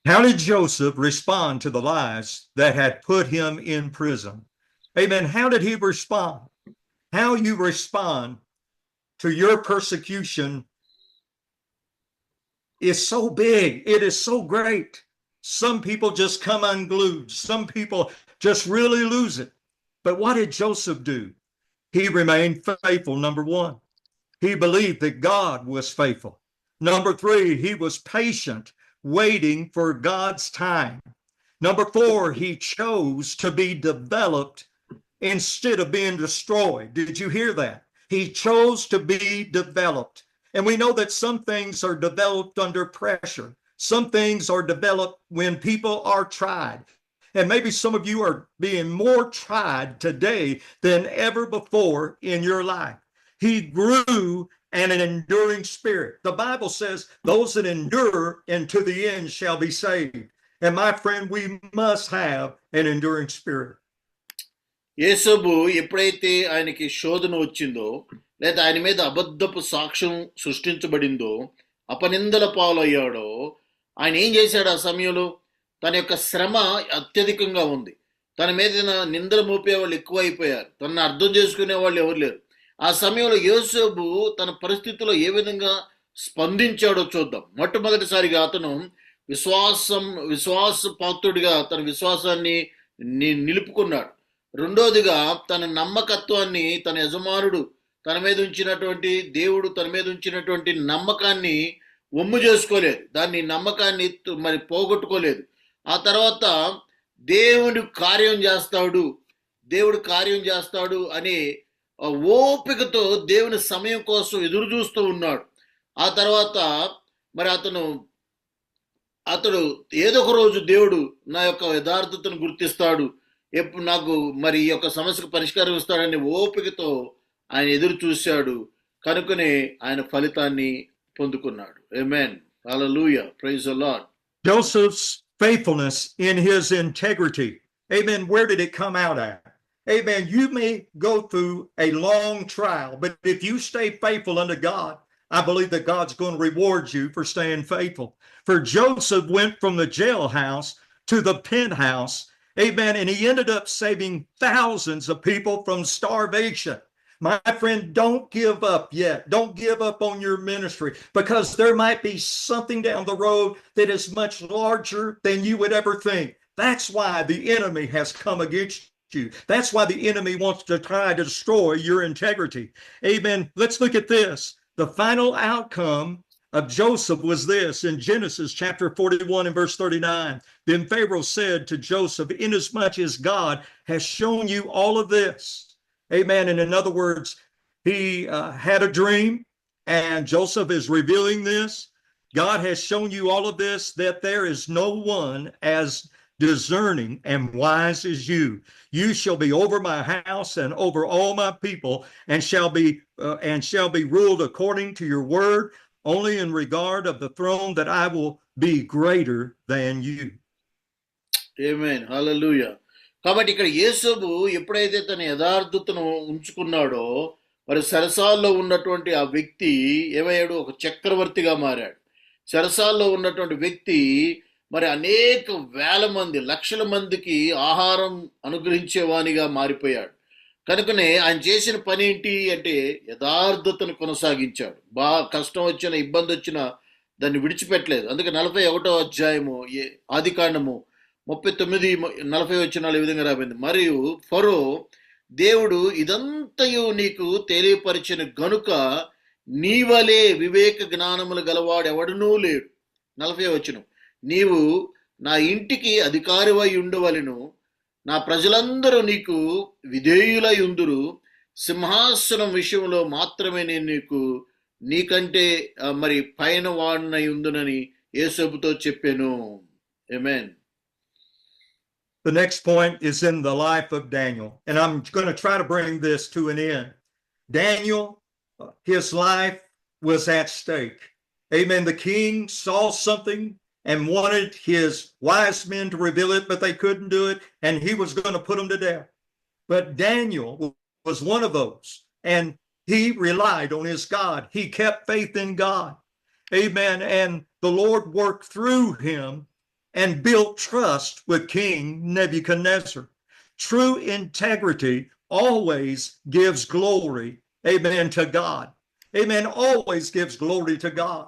Speaker 4: How did Joseph respond to the lies that had put him in prison? Amen. How did he respond? How you respond to your persecution is so big. It is so great. Some people just come unglued. Some people just really lose it. But what did Joseph do? He remained faithful, number one. He believed that God was faithful. Number three, he was patient, waiting for God's time. Number four, he chose to be developed instead of being destroyed. Did you hear that? He chose to be developed. And we know that some things are developed under pressure. Some things are developed when people are tried. And maybe some of you are being more tried today than ever before in your life. He grew an enduring spirit. The Bible says those that endure into the end shall be saved. And my friend, we must have an enduring spirit.
Speaker 1: Yesobu ఎప్పుడైతే ఆయనకి శోధన వచ్చిందో లేదా ఆయన మీద అబద్ధపు సాక్ష్యం సృష్టించబడిందో అపనిందల పాలయ్యాడో ఆయన ఏం చేశాడు? ఆ సమయంలో తన యొక్క శ్రమ అత్యధికంగా ఉంది. తన మీద నిందలు మోపే వాళ్ళు ఎక్కువ అయిపోయారు. తనను అర్థం చేసుకునే వాళ్ళు ఎవరు లేరు. ఆ సమయంలో యోసేపు తన పరిస్థితిలో ఏ విధంగా స్పందించాడో చూద్దాం. మొట్టమొదటిసారిగా అతను విశ్వాసపాత్రుడిగా తన విశ్వాసాన్ని నిలుపుకున్నాడు. రెండోదిగా తన నమ్మకత్వాన్ని, తన యజమానుడు తన మీద ఉంచినటువంటి దేవుడు తన మీద ఉంచినటువంటి నమ్మకాన్ని ఒమ్ము చేసుకోలేదు. దాన్ని నమ్మకాన్ని మరి పోగొట్టుకోలేదు. ఆ తర్వాత దేవుడు కార్యం చేస్తాడు అని ఓపికతో దేవుని సమయం కోసం ఎదురు చూస్తూ ఉన్నాడు. ఆ తర్వాత మరి అతడు ఏదో ఒక రోజు దేవుడు నా యొక్క యథార్థతను గుర్తిస్తాడు, ఎప్పుడు నాకు మరి ఈ యొక్క సమస్యకు పరిష్కారం ఇస్తాడని ఓపికతో ఆయన ఎదురు చూశాడు. కనుకనే ఆయన ఫలితాన్ని పొందుకున్నాడు. Amen. Hallelujah. Praise the lord.
Speaker 4: Joseph's faithfulness in his integrity. Amen. Where did it come out at? Amen. You may go through a long trial, but if you stay faithful unto God, I believe that God's going to reward you for staying faithful. For Joseph went from the jailhouse to the penthouse. Amen. And he ended up saving thousands of people from starvation. My friend, don't give up yet. Don't give up on your ministry, because there might be something down the road that is much larger than you would ever think. That's why the enemy has come against you. That's why the enemy wants to try to destroy your integrity. Amen. Let's look at this. The final outcome of Joseph was this in Genesis chapter 41 and verse 39. Then Pharaoh said to Joseph, inasmuch as God has shown you all of this. Amen. And in other words, he had a dream, and Joseph is revealing this. God has shown you all of this, that there is no one as discerning and wise as you. You shall be over my house and over all my people, and shall be ruled according to your word, only in regard of the throne that I will be greater than you.
Speaker 1: Amen. Hallelujah. కాబట్టి ఇక్కడ యేసోబు ఎప్పుడైతే తన యథార్థతను ఉంచుకున్నాడో మరి సరసాల్లో ఉన్నటువంటి ఆ వ్యక్తి ఏమయ్యాడు? ఒక చక్రవర్తిగా మారాడు. సరసాల్లో ఉన్నటువంటి వ్యక్తి మరి అనేక వేల మంది, లక్షల మందికి ఆహారం అనుగ్రహించేవానిగా మారిపోయాడు. కనుకనే ఆయన చేసిన పని ఏంటి అంటే యథార్థతను కొనసాగించాడు. కష్టం వచ్చినా ఇబ్బంది వచ్చినా దాన్ని విడిచిపెట్టలేదు. అందుకే 41వ అధ్యాయము ఆదికాండము 39-40 వచనాలు ఈ విధంగా రాబడింది. మరియు ఫరో దేవుడు ఇదంతయు నీకు తెలియపరిచిన గనుక నీవలే వివేక జ్ఞానములు గలవాడు ఎవడనూ లేడు. 40వ వచనం, నీవు నా ఇంటికి అధికారివై ఉండవలెను, నా ప్రజలందరూ నీకు విధేయులై ఉందురు, సింహాసనం విషయంలో మాత్రమే నేను నీకంటే మరి పైన వాడినై ఉందునని యేసోబుతో చెప్పాను. ఆమేన్.
Speaker 4: The next point is in the life of Daniel, and I'm going to try to bring this to an end. Daniel, his life was at stake. Amen. The king saw something and wanted his wise men to reveal it, but they couldn't do it, and he was going to put them to death. But Daniel was one of those, and he relied on his God. He kept faith in God. Amen. And the Lord worked through him and built trust with King Nebuchadnezzar. True integrity always gives glory, amen, to God. Amen. Always gives glory to God.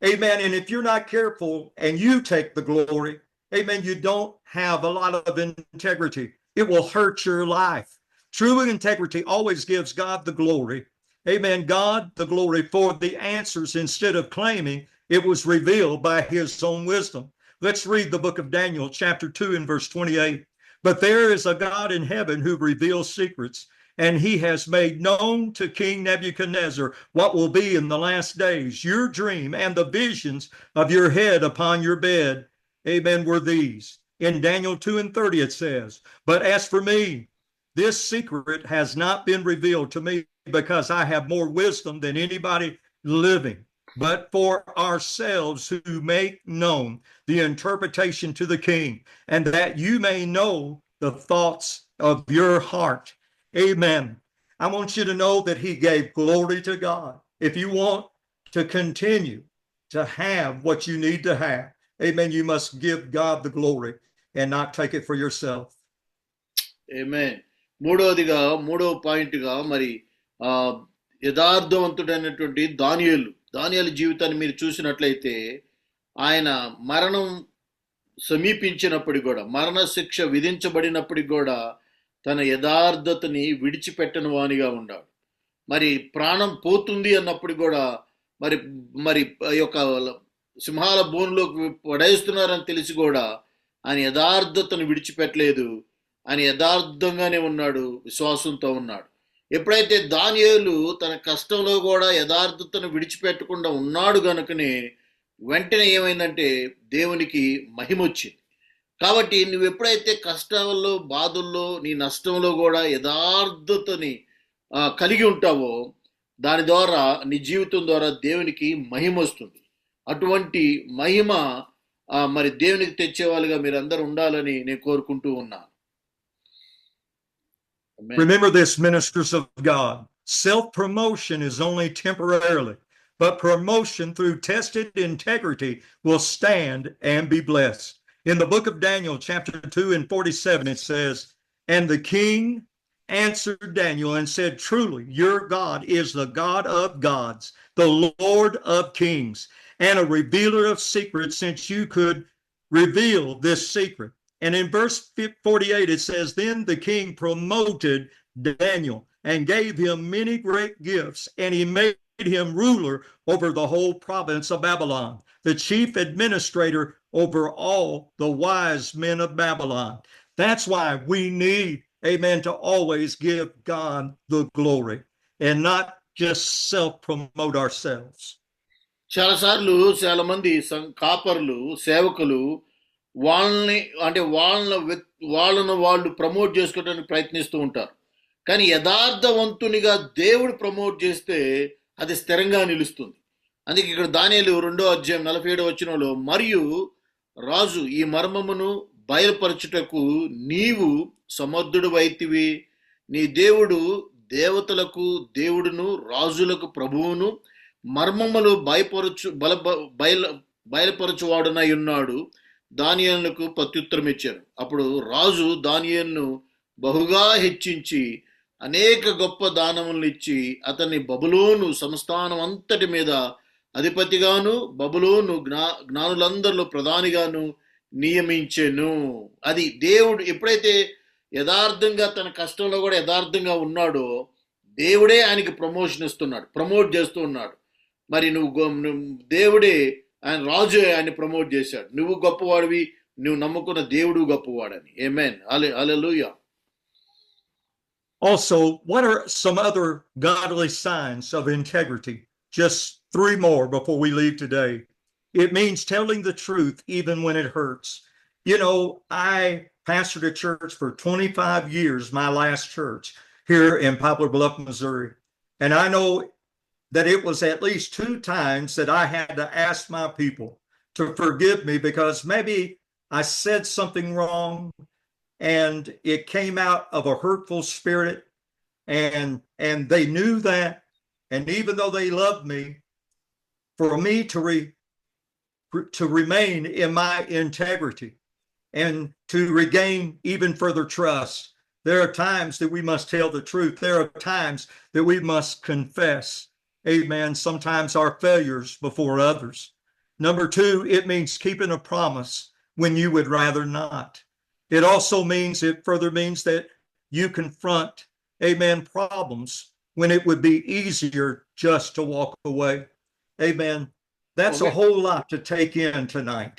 Speaker 4: Amen. And if you're not careful and you take the glory, amen, you don't have a lot of integrity. It will hurt your life. True integrity always gives God the glory. Amen. God the glory for the answers. Instead of claiming, it was revealed by his own wisdom. Let's read the book of Daniel, chapter 2 and verse 28. But there is a God in heaven who reveals secrets, and he has made known to King Nebuchadnezzar what will be in the last days. Your dream and the visions of your head upon your bed, amen, were these. In Daniel 2 and 30 it says, but as for me, this secret has not been revealed to me because I have more wisdom than anybody living, but for ourselves who make known the interpretation to the king, and that you may know the thoughts of your heart. Amen. I want you to know that he gave glory to God. If you want to continue to have what you need to have, amen, you must give God the glory and not take it for yourself.
Speaker 1: Amen. మూడవ పాయింట్గా మరి యథార్థవంతుడైనటువంటి దానియేలు జీవితాన్ని మీరు చూసినట్లయితే ఆయన మరణం సమీపించినప్పటికి కూడా, మరణ శిక్ష విధించబడినప్పటికి కూడా తన యథార్థతని విడిచిపెట్టని వానిగా ఉన్నాడు. మరి ప్రాణం పోతుంది అన్నప్పుడు కూడా మరి మరి యొక్క సింహాల బోన్లోకి పడేస్తున్నారని తెలిసి కూడా ఆయన యథార్థతను విడిచిపెట్టలేదు. ఆయన యథార్థంగానే ఉన్నాడు, విశ్వాసంతో ఉన్నాడు. ఎప్పుడైతే దానియేలు తన కష్టంలో కూడా యథార్థతను విడిచిపెట్టకుండా ఉన్నాడు గనుకనే వెంటనే ఏమైందంటే దేవునికి మహిమ వచ్చింది. కాబట్టి నువ్వు ఎప్పుడైతే కష్టాల్లో, బాధల్లో, నీ నష్టంలో కూడా యథార్థతని కలిగి ఉంటావో దాని ద్వారా నీ జీవితం ద్వారా దేవునికి మహిమ వస్తుంది. అటువంటి మహిమ మరి దేవునికి తెచ్చేవాళ్ళుగా మీరు అందరూ ఉండాలని నేను కోరుకుంటూ ఉన్నాను. Amen.
Speaker 4: Remember this, ministers of God. Self-promotion is only temporarily, but promotion through tested integrity will stand and be blessed. In the book of Daniel, chapter 2 and 47, it says, and the king answered Daniel and said, truly, your God is the God of gods, the Lord of kings, and a revealer of secrets, since you could reveal this secret. And in verse 48, it says, then the king promoted Daniel and gave him many great gifts, and he made him ruler over the whole province of Babylon, the chief administrator over all the wise men of Babylon. That's why we need, amen, to always give God the glory and not just self-promote ourselves.
Speaker 1: చాలాసార్లు చాలా మంది కాపర్లు, సేవకులు వాళ్ళను వాళ్ళు promote చేసుకోవడానికి ప్రయత్నిస్తూ ఉంటారు. కానీ యథార్థవంతునిగా దేవుడు ప్రమోట్ చేస్తే అది స్థిరంగా నిలుస్తుంది. అందుకే ఇక్కడ దానియేలు 2:47 మరియు రాజు ఈ మర్మమును బయలుపరచుటకు నీవు సమర్థుడు వైతివి, నీ దేవుడు దేవతలకు దేవుడును, రాజులకు ప్రభువును, మర్మములు బయలుపరచువాడునై ఉన్నాడు. దానియేలుకు ప్రత్యుత్తరం ఇచ్చారు. అప్పుడు రాజు దానియేలును బహుగా హెచ్చించి అనేక గొప్ప దానములను ఇచ్చి అతన్ని బబులోను సంస్థానం అంతటి మీద అధిపతిగాను, బబులోను జ్ఞానులందరిలో ప్రధానిగాను నియమించెను. అది దేవుడు ఎప్పుడైతే యథార్థంగా తన కష్టంలో కూడా యథార్థంగా ఉన్నాడో దేవుడే ఆయనకి ప్రమోషన్ ఇస్తున్నాడు, ప్రమోట్ చేస్తూ ఉన్నాడు. మరి దేవుడే ఆయన రాజు ఆయన ప్రమోట్ చేశాడు. నువ్వు గొప్పవాడివి, నువ్వు నమ్ముకున్న దేవుడు గొప్పవాడని. ఆమేన్. హల్లెలూయా.
Speaker 4: Also, what are some other godly signs of integrity? Just 3 more before we leave today. It means telling the truth even when it hurts. You know, I pastored a church for 25 years, my last church here in Poplar Bluff, Missouri. And I know that it was at least 2 times that I had to ask my people to forgive me because maybe I said something wrong and it came out of a hurtful spirit, and they knew that. And even though they loved me, for me to remain in my integrity and to regain even further trust, there are times that we must tell the truth. There are times that we must confess, amen, sometimes our failures before others. Number two, it means keeping a promise when you would rather not. It also means, it further means that you confront, amen, problems when it would be easier just to walk away. Amen. That's a whole lot to take in tonight,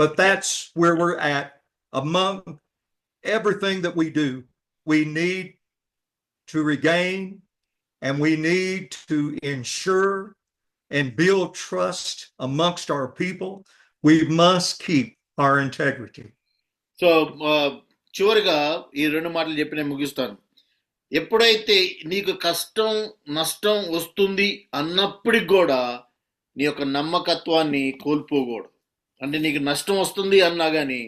Speaker 4: but that's where we're at. Among everything that we do, we need to regain and we need to ensure and build trust amongst our people. We must keep our integrity.
Speaker 1: So చివరిగా ఈ రెండు మాటలు చెప్పి నేను ముగిస్తాను. ఎప్పుడైతే నీకు కష్టం నష్టం వస్తుంది అన్నప్పటికి కూడా నీ యొక్క నమ్మకత్వాన్ని కోల్పోకూడదు. అంటే నీకు నష్టం వస్తుంది అన్నా కానీ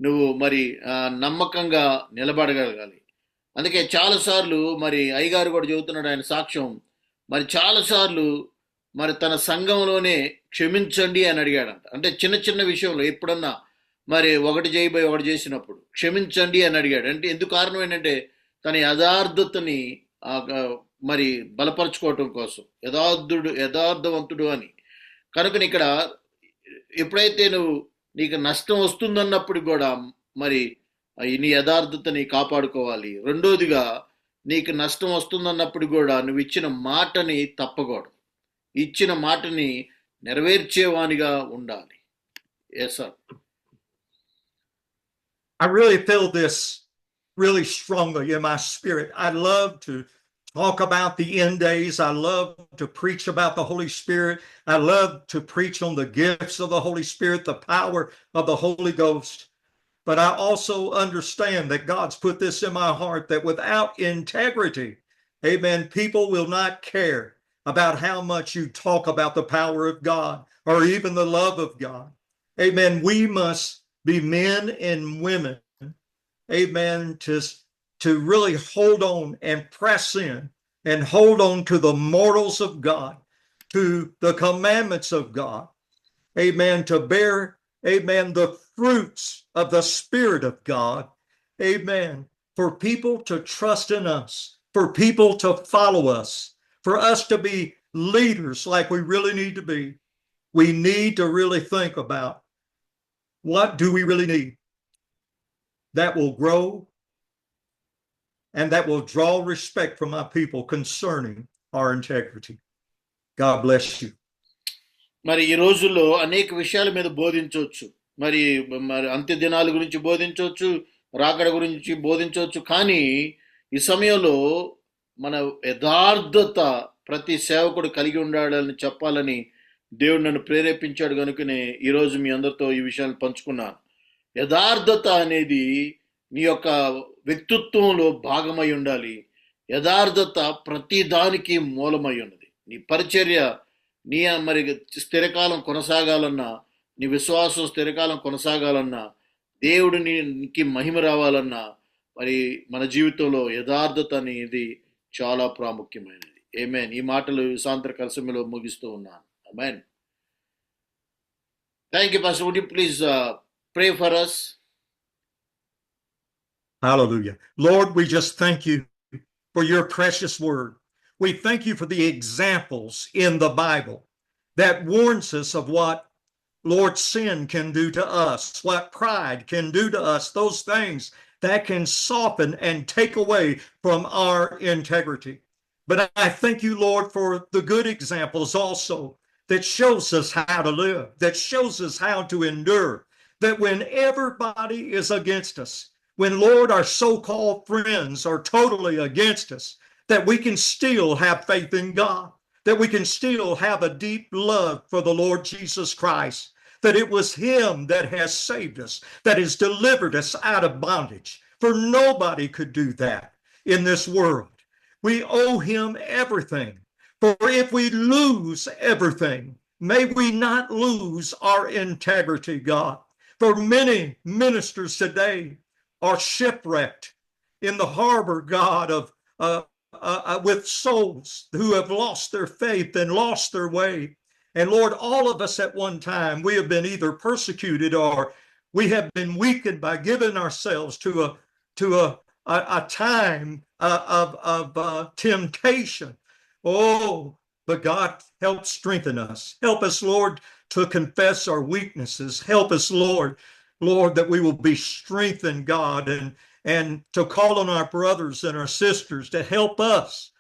Speaker 1: నువ్వు మరి నమ్మకంగా నిలబడగలగాలి. అందుకే చాలాసార్లు మరి అయ్యగారు కూడా చెబుతున్నాడు ఆయన సాక్ష్యం, మరి చాలాసార్లు మరి తన సంఘంలోనే క్షమించండి అని అడిగాడంట. అంటే చిన్న చిన్న విషయంలో ఎప్పుడన్నా మరి ఒకటి చేయబోయి ఒకటి చేసినప్పుడు క్షమించండి అని అడిగాడు. అంటే ఎందుకు కారణం ఏంటంటే తన యథార్థతని మరి బలపరచుకోవటం కోసం, యథార్థవంతుడు అని. కనుక ఇక్కడ ఎప్పుడైతే నీకు నష్టం వస్తుందన్నప్పుడు కూడా మరి నీ యథార్థతని కాపాడుకోవాలి. రెండోదిగా నీకు నష్టం వస్తుందన్నప్పుడు కూడా నువ్వు ఇచ్చిన మాటని తప్పకూడదు, ఇచ్చిన మాటని నెరవేర్చేవానిగా ఉండాలి. Yes sir.
Speaker 4: I really feel this really strongly in my spirit. I love to talk about the end days. I love to preach about the Holy Spirit. I love to preach on the gifts of the Holy Spirit, the power of the Holy Ghost. But I also understand that God's put this in my heart that without integrity, amen, people will not care about how much you talk about the power of God or even the love of God. Amen. We must be men and women, amen, to really hold on and press in and hold on to the morals of God, to the commandments of God, amen, to bear, amen, the fruits of the Spirit of God, amen, for people to trust in us, for people to follow us, for us to be leaders like we really need to be. We need to really think about, what do we really need that will grow and that will draw respect from our people concerning our integrity. God bless you.
Speaker 1: మరి ఈ రోజుల్లో అనేక విషయాల మీద బోధించవచ్చు. మరి అంత్య దినాల గురించి బోధించవచ్చు, రాకడ గురించి బోధించవచ్చు. కానీ ఈ సమయంలో మన యథార్థత ప్రతి సేవకుడు కలిగి ఉండాలని చెప్పాలని దేవుడు నన్ను ప్రేరేపించాడు. కనుకనే ఈరోజు మీ అందరితో ఈ విషయాన్ని పంచుకున్నాను. యథార్థత అనేది నీ యొక్క వ్యక్తిత్వంలో భాగమై ఉండాలి. యథార్థత ప్రతి దానికి మూలమై ఉన్నది. నీ పరిచర్య నీ మరి స్థిరకాలం కొనసాగాలన్నా, నీ విశ్వాసం స్థిరకాలం కొనసాగాలన్నా, దేవుడు నీకి మహిమ రావాలన్నా మరి మన జీవితంలో యథార్థత అనేది చాలా ప్రాముఖ్యమైనది. ఆమేన్. ఈ మాటలు సాయంత్రకాల సమయంలో ముగిస్తూ ఉన్నాను. Amen. Thank you, Pastor. Would you please pray for us?
Speaker 4: Hallelujah. Lord, we just thank you for your precious word. We thank you for the examples in the Bible that warns us of what, Lord, sin can do to us, what pride can do to us, those things that can soften and take away from our integrity. But I thank you, Lord, for the good examples also that shows us how to live, that shows us how to endure, that when everybody is against us, when, Lord, our so-called friends are totally against us, that we can still have faith in God, that we can still have a deep love for the Lord Jesus Christ, that it was him that has saved us, that has delivered us out of bondage, for nobody could do that in this world. We owe him everything. For if we lose everything, may we not lose our integrity, God. For many ministers today are shipwrecked in the harbor, God, of with souls who have lost their faith and lost their way. And Lord, all of us at one time, we have been either persecuted or we have been weakened by giving ourselves to a time of temptation. Oh, but God, help strengthen us. Help us, Lord, to confess our weaknesses. Help us, Lord, that we will be strengthened, God, and to call on our brothers and our sisters to help us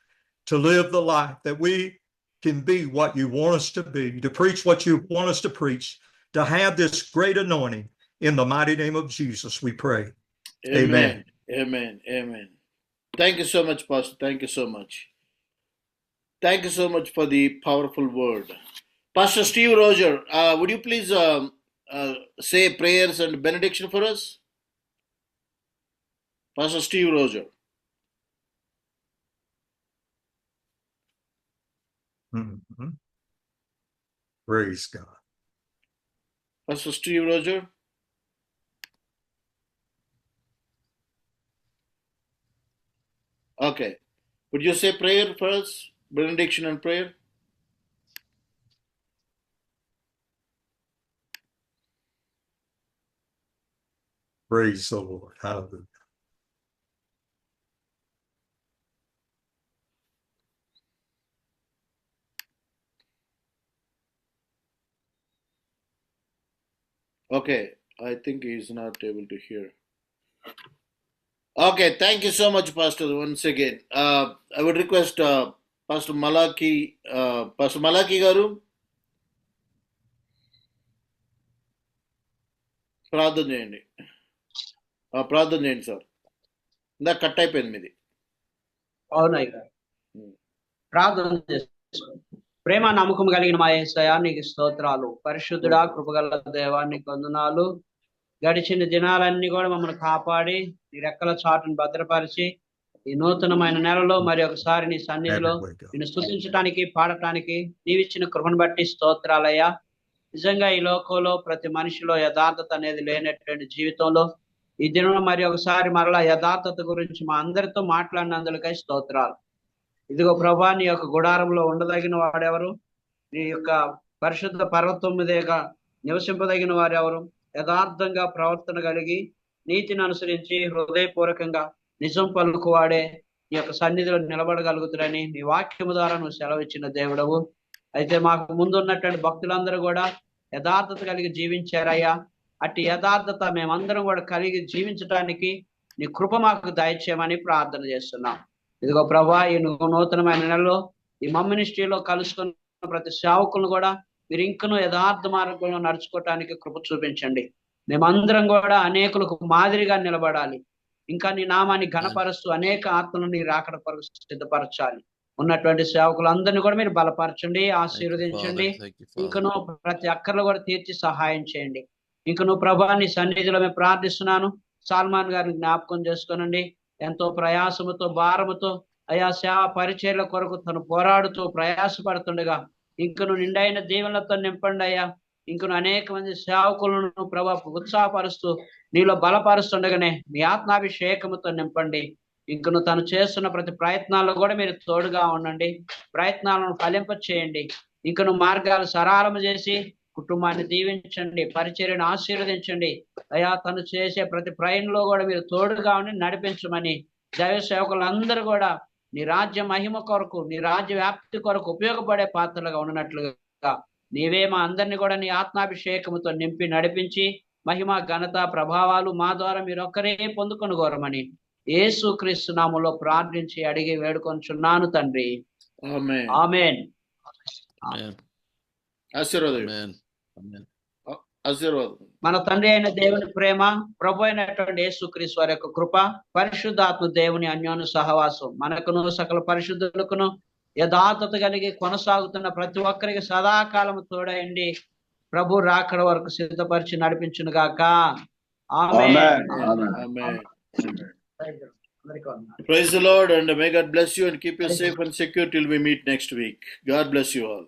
Speaker 4: to live the life that we can be what you want us to be, to preach what you want us to preach, to have this great anointing. In the mighty name of Jesus, we pray. Amen.
Speaker 1: Amen. Amen. Thank you so much, Pastor. Thank you so much. Thank you so much for the powerful word. Pastor Steve Roger, would you please say prayers and benediction for us? Pastor Steve Roger.
Speaker 4: Mm-hmm. Praise God.
Speaker 1: Pastor Steve Roger. Okay. Would you say prayer for us? Benediction and prayer?
Speaker 4: Praise the Lord. Hallelujah.
Speaker 1: Okay. I think he's not able to hear. Okay. Thank you so much, Pastor, once again. I would request Pastor Malaki garu. ప్రార్థన చేయండి sir ఇందా cut అయిపోయింది మీది.
Speaker 2: అవునయ్య ప్రార్థన చేసుకోండి. ప్రేమ నమ్మకం కలిగిన మా యేసయ్యా నీకు స్తోత్రాలు. పరిశుద్ధుడా కృపగల దేవానికి వందనాలు. గడిచిన దినాలన్నీ కూడా మమ్మల్ని కాపాడి నీ రెక్కల చాటును భద్రపరిచి ఈ నూతనమైన నెలలో మరి ఒకసారి నీ సన్నిధిలో నిన్ను స్తుతించడానికి పాడటానికి నీవిచ్చిన కృపను బట్టి స్తోత్రాలయ్యా. నిజంగా ఈ లోకంలో ప్రతి మనిషిలో యథార్థత అనేది లేనటువంటి జీవితంలో ఈ దినం మరి ఒకసారి మరలా యథార్థత గురించి మా అందరితో మాట్లాడినందుకై స్తోత్రాలు. ఇదిగో ప్రభా నీ యొక్క గుడారంలో ఉండదగిన వాడెవరు? నీ యొక్క పరిశుద్ధ పర్వతం మీదేగా నివసింపదగిన వారెవరు? యథార్థంగా ప్రవర్తన కలిగి నీతిని అనుసరించి హృదయపూర్వకంగా నిజం పలుకువాడే నీ యొక్క సన్నిధిలో నిలబడగలుగుతారని నీ వాక్యము ద్వారా నువ్వు సెలవిచ్చిన దేవుడవు. అయితే మాకు ముందున్నటువంటి భక్తులందరూ కూడా యథార్థత కలిగి జీవించారయ్యా. అట్టి యథార్థత మేమందరం కూడా కలిగి జీవించడానికి నీ కృప మాకు దయచేయమని ప్రార్థన చేస్తున్నాం. ఇదిగో ప్రభా ఈ నూతనమైన నెలలో ఈ మినిస్ట్రీలో కలుసుకున్న ప్రతి సేవకులను కూడా మీరు ఇంకనూ యథార్థ మార్గంలో నడుచుకోవటానికి కృప చూపించండి. మేమందరం కూడా అనేకులకు మాదిరిగా నిలబడాలి. ఇంకా నీ నామాన్ని ఘనపరుస్తూ అనేక ఆత్మలను నీ రాకడ కొరకు సిద్ధపరచాలి. ఉన్నటువంటి సేవకులందరినీ కూడా మీరు బలపరచండి, ఆశీర్వదించండి. ఇంకనూ ప్రతి అక్కర్లు కూడా తీర్చి సహాయం చేయండి. ఇంకనూ ప్రభా నీ సన్నిధిలో మేము ప్రార్థిస్తున్నాను. సాల్మాన్ గారిని జ్ఞాపకం చేసుకోనండి. ఎంతో ప్రయాసముతో భారముతో అయా సేవ పరిచర్ల కొరకు తను పోరాడుతూ ప్రయాసపడుతుండగా ఇంకను నిండైన దీవెనలతో నింపండి అయ్యా. ఇంకను అనేక మంది సేవకులను ప్రభా ఉత్సాహపరుస్తూ నీలో బలపరుస్తుండగానే మీ ఆత్మాభిషేకముతో నింపండి. ఇంకను తను చేస్తున్న ప్రతి ప్రయత్నాల్లో కూడా మీరు తోడుగా ఉండండి. ప్రయత్నాలను ఫలింప చేయండి. ఇంకను మార్గాలు సరళము చేసి కుటుంబాన్ని దీవించండి, పరిచర్యను ఆశీర్వదించండి. అయా తను చేసే ప్రతి ప్రయాణంలో కూడా మీరు తోడుగా ఉండి నడిపించమని దైవ సేవకులందరూ కూడా నీ రాజ్య మహిమ కొరకు నీ రాజ్య వ్యాప్తి కొరకు ఉపయోగపడే పాత్రలుగా ఉన్నట్లుగా నీవే మా అందరినీ కూడా నీ ఆత్మాభిషేకముతో నింపి నడిపించి మహిమ ఘనత ప్రభావాలు మా ద్వారా మీరు ఒక్కరే పొందుకొని కోరమని యేసు క్రీస్తు నామములో ప్రార్థించి అడిగి వేడుకొంచున్నాను తండ్రి.
Speaker 1: ఆమేన్.
Speaker 2: ఆమేన్.
Speaker 1: ఆశీర్వాదం.
Speaker 2: మన తండ్రి అయిన దేవుని ప్రేమ, ప్రభు అయినటువంటి యేసు క్రీస్తు వారి యొక్క కృప, పరిశుద్ధాత్మ దేవుని అన్యోన్య సహవాసం మనకును సకల పరిశుద్ధులకును యథార్థత కలిగి కొనసాగుతున్న ప్రతి ఒక్కరికి సదాకాలం తోడయండి. ప్రభు రాకడ వరకు సిద్ధపరిచి నడిపించును గాక. ఆమేన్.
Speaker 1: Amen. Praise the Lord, and may God bless you and keep you safe and secure till we meet next week. God bless you all.